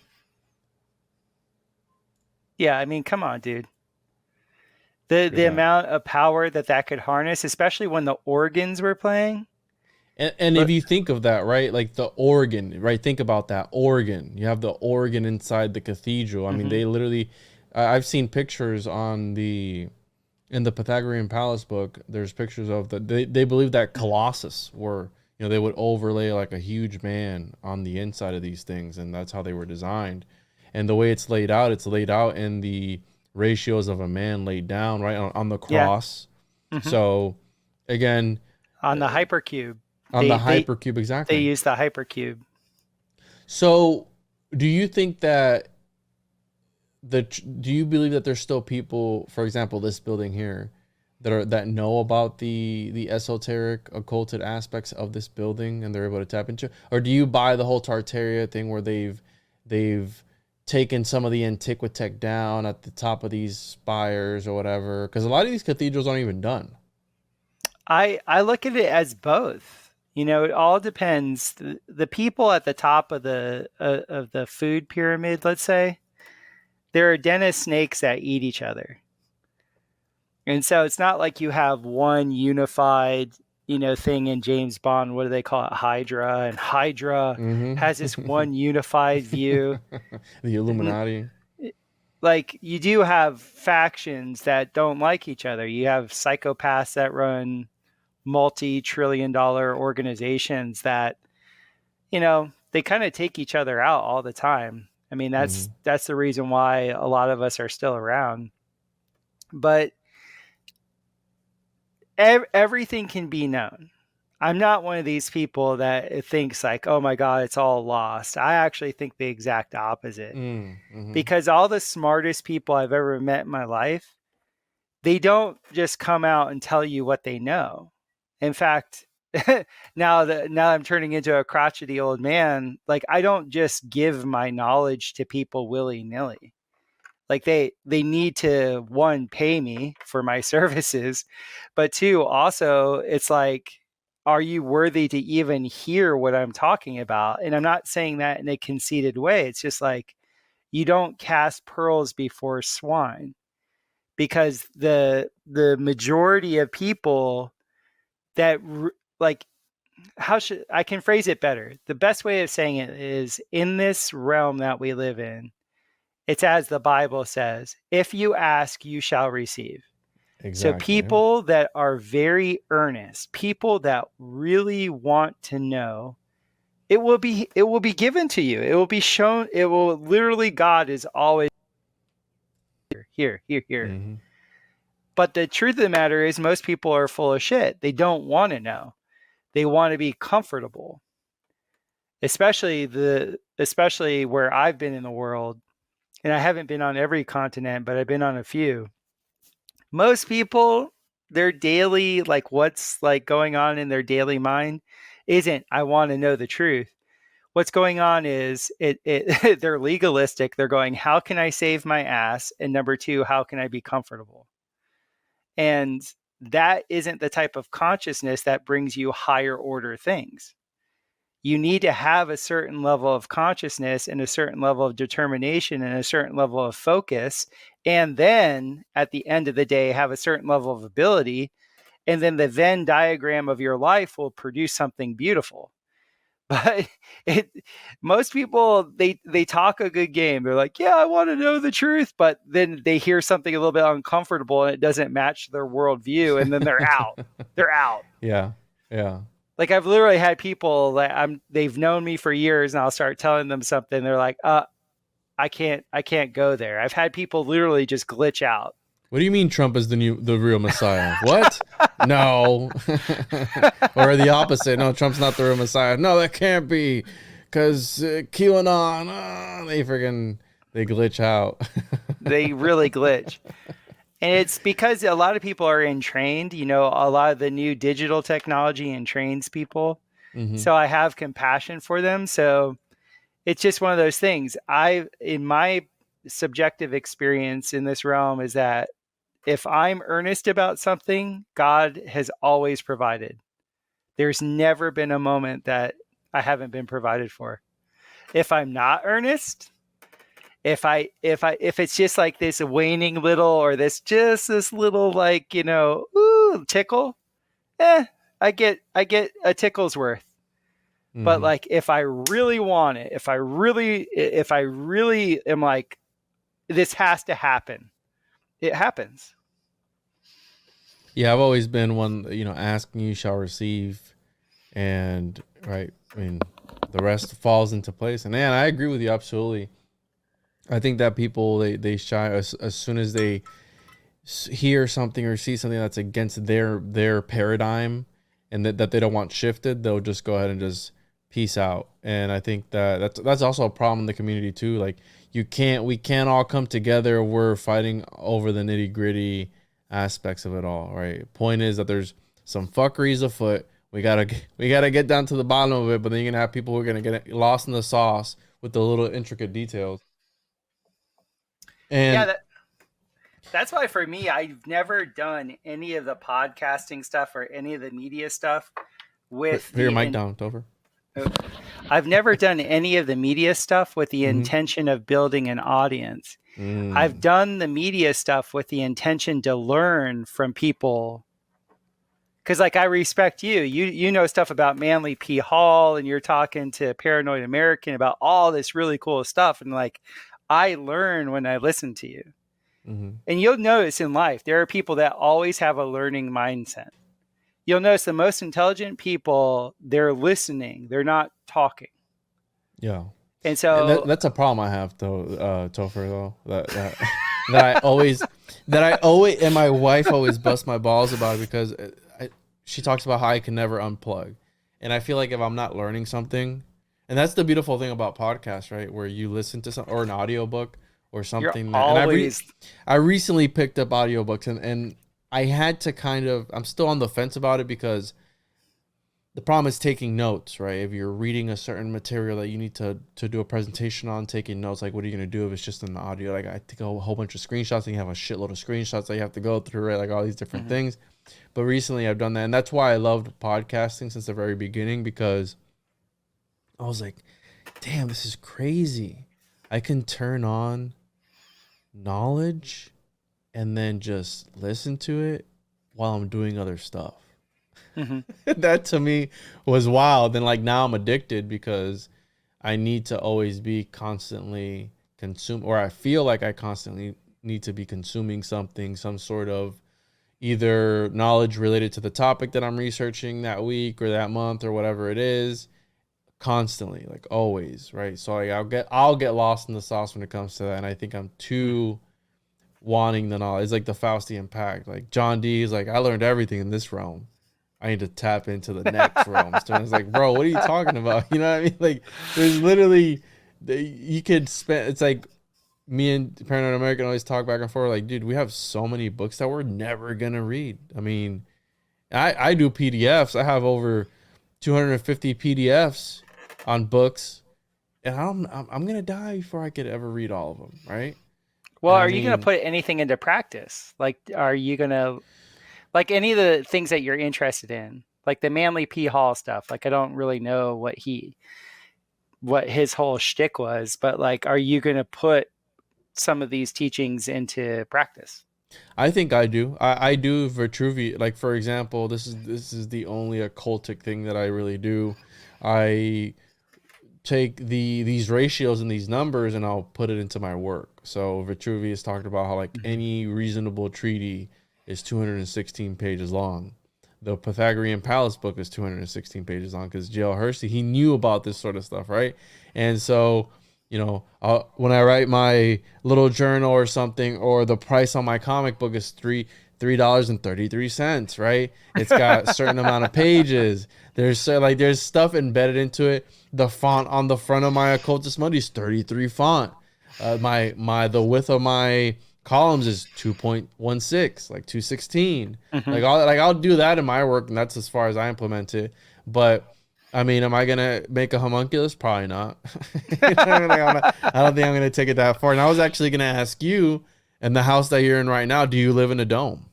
Speaker 4: Yeah, I mean, come on, dude. The amount of power that could harness, especially when the organs were playing.
Speaker 1: And if you think of that, right, like the organ, right, think about that organ. You have the organ inside the cathedral. I mean, they literally, I've seen pictures in the Pythagorean Palace book. There's pictures of they believe that Colossus were, you know, they would overlay like a huge man on the inside of these things, and that's how they were designed. And the way it's laid out in the ratios of a man laid down, right, on the cross. Yeah. So again,
Speaker 4: on the hypercube.
Speaker 1: Hypercube, exactly.
Speaker 4: They use the hypercube.
Speaker 1: So do you think that do you believe that there's still people, for example, this building here, that know about the esoteric occulted aspects of this building and they're able to tap into? Or do you buy the whole Tartaria thing where they've taken some of the antiquitech down at the top of these spires or whatever? Because a lot of these cathedrals aren't even done.
Speaker 4: I look at it as both. You know, it all depends. The people at the top of the food pyramid, let's say, there are dentist snakes that eat each other. And so it's not like you have one unified, you know, thing in James Bond. What do they call it? Hydra. And Hydra has this one unified view.
Speaker 1: The Illuminati.
Speaker 4: Like, you do have factions that don't like each other. You have psychopaths that run multi-trillion-dollar organizations that, you know, they kind of take each other out all the time. I mean, that's the reason why a lot of us are still around. But everything can be known. I'm not one of these people that thinks like, oh my God, it's all lost. I actually think the exact opposite. Because all the smartest people I've ever met in my life, they don't just come out and tell you what they know. In fact, now I'm turning into a crotchety old man, like, I don't just give my knowledge to people willy-nilly. Like, they need to, one, pay me for my services, but two, also, it's like, are you worthy to even hear what I'm talking about? And I'm not saying that in a conceited way. It's just like, you don't cast pearls before swine, because the majority of people that, like, I can phrase it better. The best way of saying it is, in this realm that we live in, it's as the Bible says, if you ask, you shall receive. Exactly. So people that are very earnest, people that really want to know, it will be given to you. It will be shown. It will literally, God is always here. But the truth of the matter is, most people are full of shit. They don't want to know. They want to be comfortable. Especially where I've been in the world, and I haven't been on every continent, but I've been on a few. Most people, their daily, like, what's like going on in their daily mind isn't, I want to know the truth. what's going on is they're legalistic. They're going, how can I save my ass? And number two, how can I be comfortable? And that isn't the type of consciousness that brings you higher order things. You need to have a certain level of consciousness and a certain level of determination and a certain level of focus. And then at the end of the day, have a certain level of ability. And then the Venn diagram of your life will produce something beautiful. But most people, they talk a good game. They're like, yeah, I want to know the truth. But then they hear something a little bit uncomfortable and it doesn't match their worldview. And then they're out. They're out.
Speaker 1: Yeah. Yeah.
Speaker 4: Like I've literally had people that they've known me for years and I'll start telling them something. They're like, I can't go there. I've had people literally just glitch out.
Speaker 1: What do you mean Trump is the real Messiah? What? No. Or the opposite. No, Trump's not the real Messiah. No, that can't be. Because QAnon, they glitch out.
Speaker 4: They really glitch. And it's because a lot of people are entrained, a lot of the new digital technology entrains people. Mm-hmm. So I have compassion for them. So it's just one of those things. In my subjective experience in this realm is that if I'm earnest about something, God has always provided. There's never been a moment that I haven't been provided for. If I'm not earnest, if it's just like this waning little or this little like, tickle, I get a tickle's worth. Mm-hmm. But like if I really want it, if I really am like, this has to happen, it happens.
Speaker 1: Yeah, I've always been one, asking you shall receive, and right. I mean, the rest falls into place. And man, I agree with you absolutely. I think that people they shy as soon as they hear something or see something that's against their paradigm, and that they don't want shifted, they'll just go ahead and just peace out. And I think that's also a problem in the community too. Like we can't all come together. We're fighting over the nitty gritty aspects of it all, right? Point is that there's some fuckeries afoot. We gotta get down to the bottom of it. But then you're gonna have people who are gonna get lost in the sauce with the little intricate details. And
Speaker 4: yeah, that's why for me, I've never done any of the podcasting stuff or any of the media stuff with
Speaker 1: put your mic down, Topher.
Speaker 4: I've never done any of the media stuff with the intention of building an audience. I've done the media stuff with the intention to learn from people. Because like I respect you. You know stuff about Manly P. Hall, and you're talking to Paranoid American about all this really cool stuff. And like I learn when I listen to you. Mm-hmm. And you'll notice in life, there are people that always have a learning mindset. You'll notice the most intelligent people, they're listening. They're not talking.
Speaker 1: Yeah.
Speaker 4: And so
Speaker 1: that's a problem I have though, Topher, though. That I always, and my wife always busts my balls about it because she talks about how I can never unplug. And I feel like if I'm not learning something, and that's the beautiful thing about podcasts, right? Where you listen to something or an audiobook or something. I recently picked up audiobooks and I had to I'm still on the fence about it because the problem is taking notes, right? If you're reading a certain material that you need to do a presentation on, taking notes, like what are you going to do if it's just an audio? Like I take a whole bunch of screenshots and you have a shitload of screenshots that you have to go through, right? Like all these different things. But recently I've done that. And that's why I loved podcasting since the very beginning, because I was like, damn, this is crazy. I can turn on knowledge and then just listen to it while I'm doing other stuff. That to me was wild. And like now I'm addicted because I need to always be constantly or I feel like I constantly need to be consuming something, some sort of either knowledge related to the topic that I'm researching that week or that month or whatever it is, constantly, like always, right? So like I'll get lost in the sauce when it comes to that, and I think I'm too wanting the knowledge. It's like the Faustian pact. Like John D is like, I learned everything in this realm. I need to tap into the next realm. So it's like, bro, what are you talking about? You know what I mean? Like, there's literally, you could spend, it's like me and Paranoid American always talk back and forth. Like, dude, we have so many books that we're never going to read. I mean, I do PDFs. I have over 250 PDFs on books and I'm gonna die before I could ever read all of them, right?
Speaker 4: Well,
Speaker 1: And I
Speaker 4: are you going to
Speaker 1: mean,
Speaker 4: put anything into practice? Like, are you going to, like any of the things that you're interested in, like the Manly P. Hall stuff? Like, I don't really know what his whole shtick was, but like, are you going to put some of these teachings into practice?
Speaker 1: I think I do. I do Vitruvi. Like for example, this is the only occultic thing that I really do. I take these ratios and these numbers and I'll put it into my work. So Vitruvius talked about how like any reasonable treaty is 216 pages long. The Pythagorean Palace book is 216 pages long because J.L. Hersey, he knew about this sort of stuff, right? And so, when I write my little journal or something, or the price on my comic book is $3.33, right? It's got a certain amount of pages. There's stuff embedded into it. The font on the front of my Occultist Monday is 33 font. The width of my columns is 2.16, like 216. I'll do that in my work, and that's as far as I implement it. But I mean, am I gonna make a homunculus? Probably not. I don't think I'm gonna take it that far. And I was actually gonna ask you, in the house that you're in right now, do you live in a dome?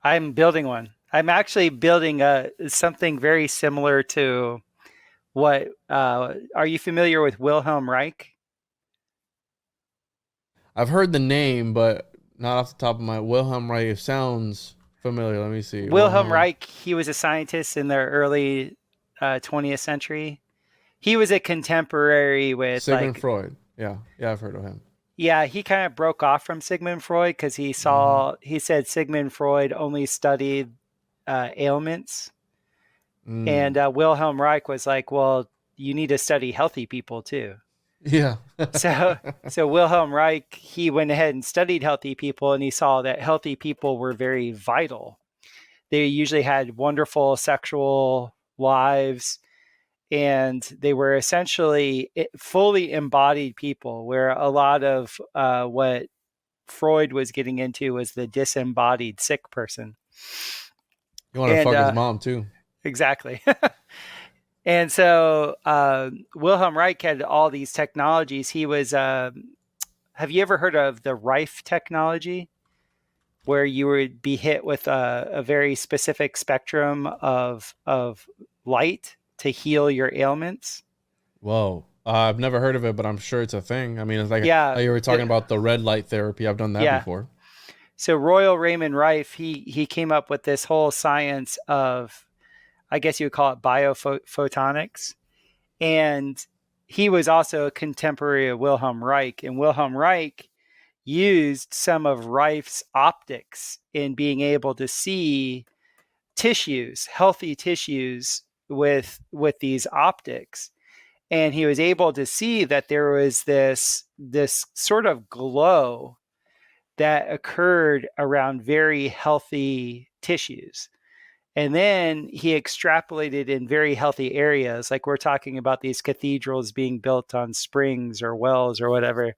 Speaker 4: I'm building one. I'm actually building something very similar to what. Are you familiar with Wilhelm Reich?
Speaker 1: I've heard the name, but not off the top of my Wilhelm Reich. It sounds familiar. Let me see.
Speaker 4: Wilhelm Reich, he was a scientist in the early 20th century. He was a contemporary with
Speaker 1: Sigmund Freud. Yeah, I've heard of him.
Speaker 4: Yeah, he kind of broke off from Sigmund Freud because he said Sigmund Freud only studied ailments. And Wilhelm Reich was like, well, you need to study healthy people too.
Speaker 1: Yeah.
Speaker 4: So Wilhelm Reich, he went ahead and studied healthy people, and he saw that healthy people were very vital. They usually had wonderful sexual lives, and they were essentially fully embodied people, where a lot of what Freud was getting into was the disembodied sick person.
Speaker 1: You want to fuck his mom too.
Speaker 4: Exactly. And so Wilhelm Reich had all these technologies. He was, have you ever heard of the Rife technology, where you would be hit with a very specific spectrum of light to heal your ailments?
Speaker 1: Whoa. I've never heard of it, but I'm sure it's a thing. I mean, it's like,
Speaker 4: Yeah,
Speaker 1: you were talking about the red light therapy. I've done that before.
Speaker 4: So Royal Raymond Rife, he came up with this whole science of, I guess you would call it biophotonics. And he was also a contemporary of Wilhelm Reich. And Wilhelm Reich used some of Rife's optics in being able to see tissues, healthy tissues with these optics. And he was able to see that there was this sort of glow that occurred around very healthy tissues. And then he extrapolated in very healthy areas, like we're talking about these cathedrals being built on springs or wells or whatever.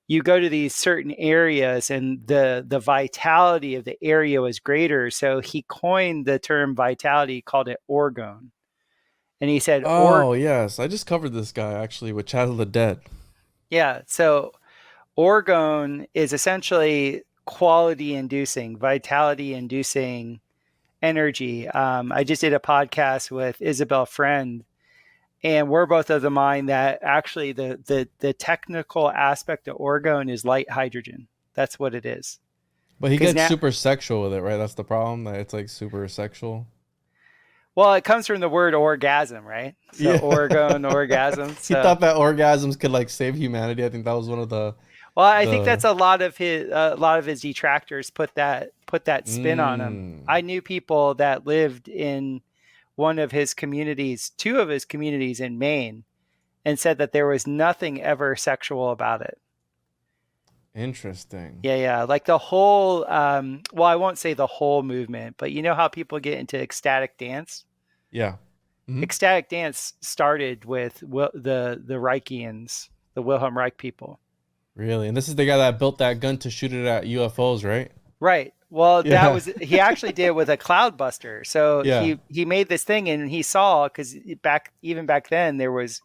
Speaker 4: You go to these certain areas and the vitality of the area was greater. So he coined the term vitality, called it orgone. And he said,
Speaker 1: oh, yes. I just covered this guy actually with Chat of the Dead.
Speaker 4: Yeah. So orgone is essentially quality inducing, vitality inducing energy. I just did a podcast with Isabel Friend, and we're both of the mind that actually the technical aspect of orgone is light hydrogen. That's what it is.
Speaker 1: But he gets super sexual with it, right? That's the problem, that it's like super sexual.
Speaker 4: Well, it comes from the word orgasm, right? So yeah. Orgone, orgasm. So.
Speaker 1: He thought that orgasms could like save humanity. I think that was one of the.
Speaker 4: Well, I think that's a lot of his detractors put that spin on him. I knew people that lived in one of his communities, two of his communities in Maine, and said that there was nothing ever sexual about it.
Speaker 1: Interesting.
Speaker 4: Yeah. Like the whole, well, I won't say the whole movement, but you know how people get into ecstatic dance?
Speaker 1: Yeah. Mm-hmm.
Speaker 4: Ecstatic dance started with the Reichians, the Wilhelm Reich people.
Speaker 1: Really? And this is the guy that built that gun to shoot it at UFOs, right?
Speaker 4: Right. Well, he actually did it with a cloud buster. So he made this thing, and he saw, because back then there was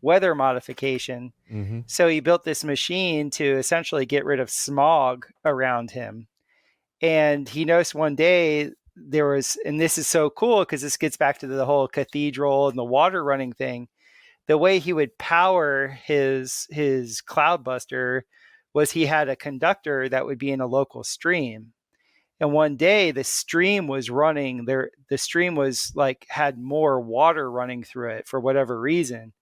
Speaker 4: weather modification.
Speaker 1: Mm-hmm.
Speaker 4: So he built this machine to essentially get rid of smog around him. And he noticed one day there was, and this is so cool because this gets back to the whole cathedral and the water running thing. The way he would power his cloudbuster was he had a conductor that would be in a local stream. And one day the stream was running there. The stream was like, had more water running through it for whatever reason.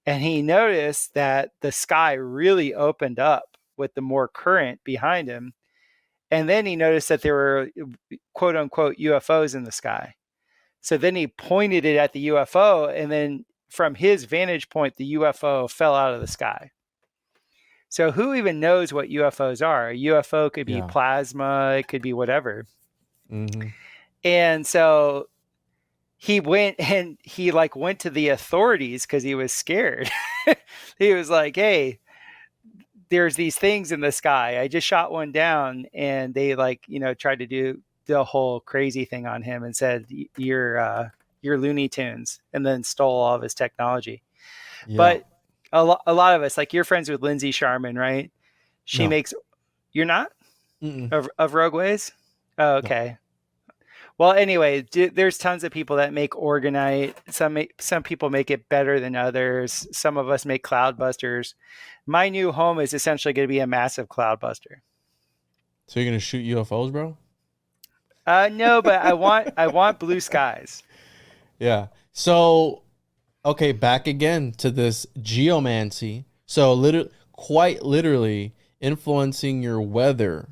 Speaker 4: And he noticed that the sky really opened up with the more current behind him. And then he noticed that there were quote unquote UFOs in the sky. So then he pointed it at the UFO, and then from his vantage point, the UFO fell out of the sky. So who even knows what UFOs are? A UFO could be plasma, it could be whatever.
Speaker 1: Mm-hmm.
Speaker 4: And so he went and he like went to the authorities because he was scared. He was like, hey, there's these things in the sky. I just shot one down, and they like, you know, tried to do the whole crazy thing on him and said, you're Looney Tunes, and then stole all of his technology.
Speaker 1: Yeah.
Speaker 4: But a lot of us, like, you're friends with Lindsay Sharman, right? She makes, you're not of Rogue Ways? Oh, okay. No. Well, anyway, there's tons of people that make Organite. Some people make it better than others. Some of us make Cloudbusters. My new home is essentially going to be a massive Cloudbuster.
Speaker 1: So you're gonna shoot UFOs, bro?
Speaker 4: No, but I want blue skies.
Speaker 1: Yeah. So, okay, back again to this geomancy. So quite literally influencing your weather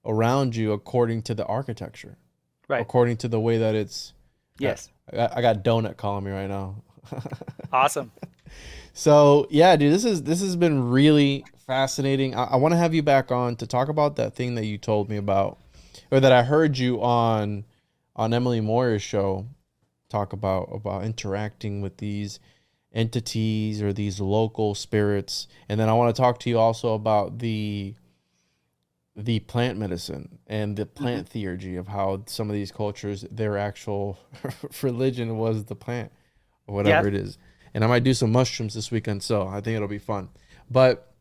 Speaker 1: around you according to the architecture.
Speaker 4: Right.
Speaker 1: According to the way that it's.
Speaker 4: Yes.
Speaker 1: I got Donut calling me right now.
Speaker 4: Awesome.
Speaker 1: So yeah, dude, this has been really fascinating. I want to have you back on to talk about that thing that you told me about, or that I heard you on Emily Moyer's show talk about interacting with these entities or these local spirits. And then I want to talk to you also about the plant medicine and the plant theurgy of how some of these cultures, their actual religion was the plant or whatever it is. And I might do some mushrooms this weekend, so I think it'll be fun. But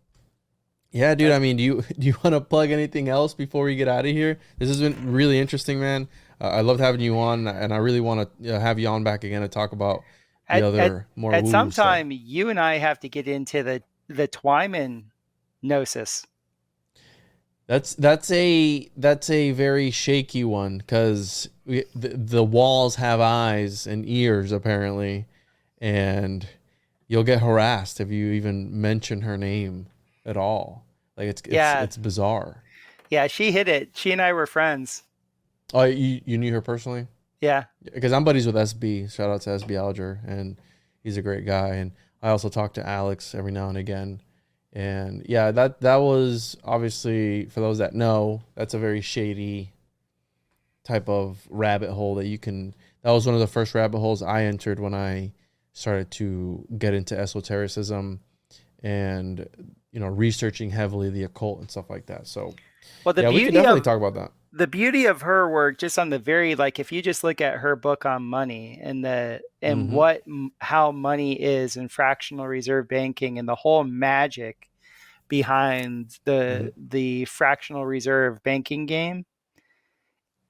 Speaker 1: yeah, dude, I mean, do you want to plug anything else before we get out of here? This has been really interesting, man. I loved having you on, and I really want to have you on back again to talk about more. At
Speaker 4: some time, you and I have to get into the Twyman gnosis.
Speaker 1: That's a very shaky one, because the walls have eyes and ears apparently, and you'll get harassed if you even mention her name at all. Like it's bizarre.
Speaker 4: Yeah, she hit it. She and I were friends.
Speaker 1: Oh, you knew her personally?
Speaker 4: Yeah. Because
Speaker 1: I'm buddies with SB. Shout out to SB Alger, and he's a great guy. And I also talk to Alex every now and again. And yeah, that was obviously, for those that know, that's a very shady type of rabbit hole that was one of the first rabbit holes I entered when I started to get into esotericism and, you know, researching heavily the occult and stuff like that. So
Speaker 4: well,
Speaker 1: we can definitely talk about that.
Speaker 4: The beauty of her work, just on the very, like, if you just look at her book on money and how money is in fractional reserve banking and the whole magic behind the fractional reserve banking game.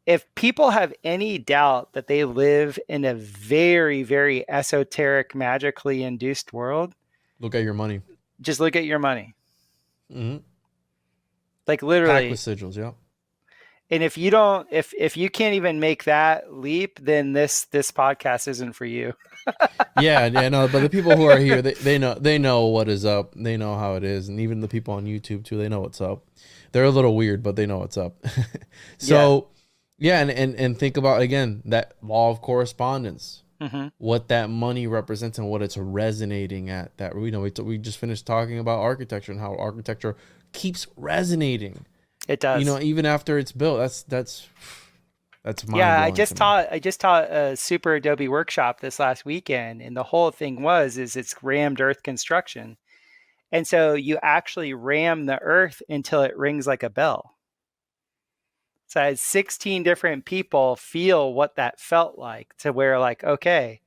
Speaker 4: If people have any doubt that they live in a very, very esoteric, magically induced world,
Speaker 1: look at your money.
Speaker 4: Just look at your money.
Speaker 1: Mm-hmm.
Speaker 4: Like, literally.
Speaker 1: Packed with sigils, yeah.
Speaker 4: And if you don't, if you can't even make that leap, then this podcast isn't for you.
Speaker 1: yeah, no. But the people who are here, they know what is up. They know how it is, and even the people on YouTube too, they know what's up. They're a little weird, but they know what's up. So, and think about again that law of correspondence. Mm-hmm. What that money represents and what it's resonating at. That we just finished talking about architecture and how architecture keeps resonating.
Speaker 4: It does.
Speaker 1: You know, even after it's built. That's mind-blowing.
Speaker 4: Yeah, I just taught a super Adobe workshop this last weekend, and the whole thing is it's rammed earth construction. And so you actually ram the earth until it rings like a bell. So I had 16 different people feel what that felt like, to where, like, okay,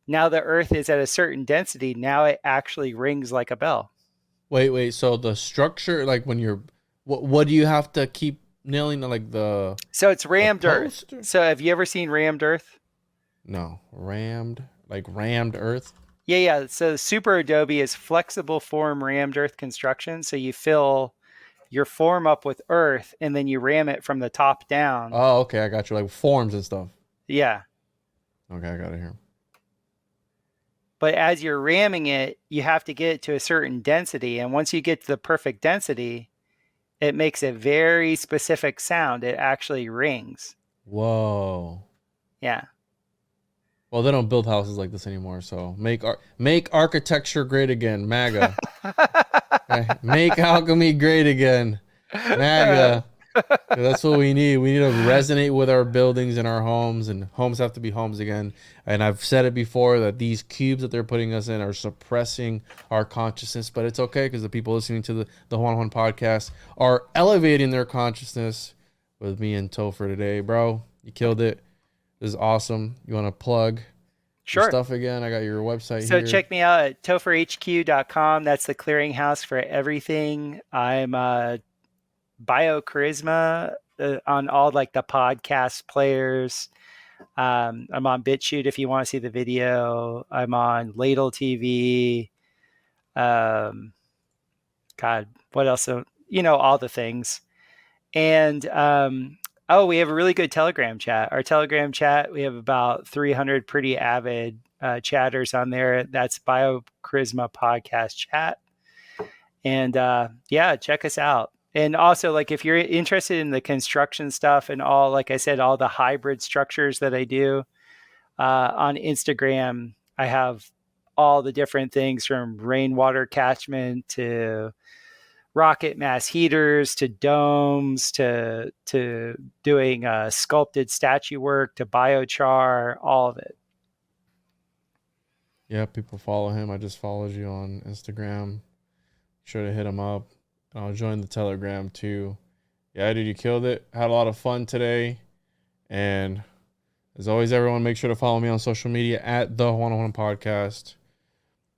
Speaker 4: Now the Earth is at a certain density. Now it actually rings like a bell.
Speaker 1: Wait. So the structure, like when you're, what do you have to keep nailing? Like
Speaker 4: So it's rammed Earth.
Speaker 1: post?
Speaker 4: So have you ever seen rammed Earth?
Speaker 1: No, rammed Earth.
Speaker 4: Yeah. So super Adobe is flexible form rammed Earth construction. So you fill your form up with Earth and then you ram it from the top down.
Speaker 1: Oh, okay, I got you. Like forms and stuff.
Speaker 4: Yeah.
Speaker 1: Okay, I got it here.
Speaker 4: But as you're ramming it, you have to get it to a certain density. And once you get to the perfect density, it makes a very specific sound. It actually rings.
Speaker 1: Whoa.
Speaker 4: Yeah.
Speaker 1: Well, they don't build houses like this anymore. So make architecture great again, MAGA. Okay, make alchemy great again, MAGA. That's what we need. We need to resonate with our buildings and our homes, and homes have to be homes again. And I've said it before that these cubes that they're putting us in are suppressing our consciousness, but it's okay because the people listening to the Juan podcast are elevating their consciousness with me and Topher today. Bro, you killed it. This is awesome. You want to plug your stuff again? I got your website
Speaker 4: so
Speaker 1: here.
Speaker 4: Check me out at topherhq.com. That's the clearinghouse for everything. I'm BioCharisma on all like the podcast players. I'm on BitChute if you want to see the video. I'm on Ladle TV. God, what else? So, all the things. And we have a really good Telegram chat. Our Telegram chat, we have about 300 pretty avid chatters on there. That's BioCharisma Podcast Chat. And check us out. And also, like, if you're interested in the construction stuff and all, like I said, all the hybrid structures that I do on Instagram, I have all the different things from rainwater catchment to rocket mass heaters to domes to doing sculpted statue work to biochar, all of it.
Speaker 1: Yeah, people follow him. I just followed you on Instagram. Sure to hit him up. I'll join the Telegram too. Yeah, dude, you killed it. Had a lot of fun today. And as always, everyone, make sure to follow me on social media at the Juan Podcast.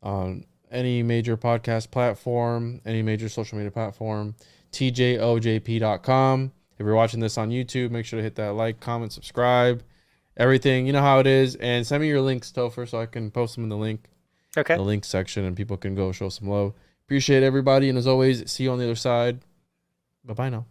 Speaker 1: On any major podcast platform, any major social media platform, tjojp.com. If you're watching this on YouTube, make sure to hit that like, comment, subscribe, everything. You know how it is. And send me your links, Topher, so I can post them in the link section and people can go show some love. Appreciate everybody. And as always, see you on the other side. Bye-bye now.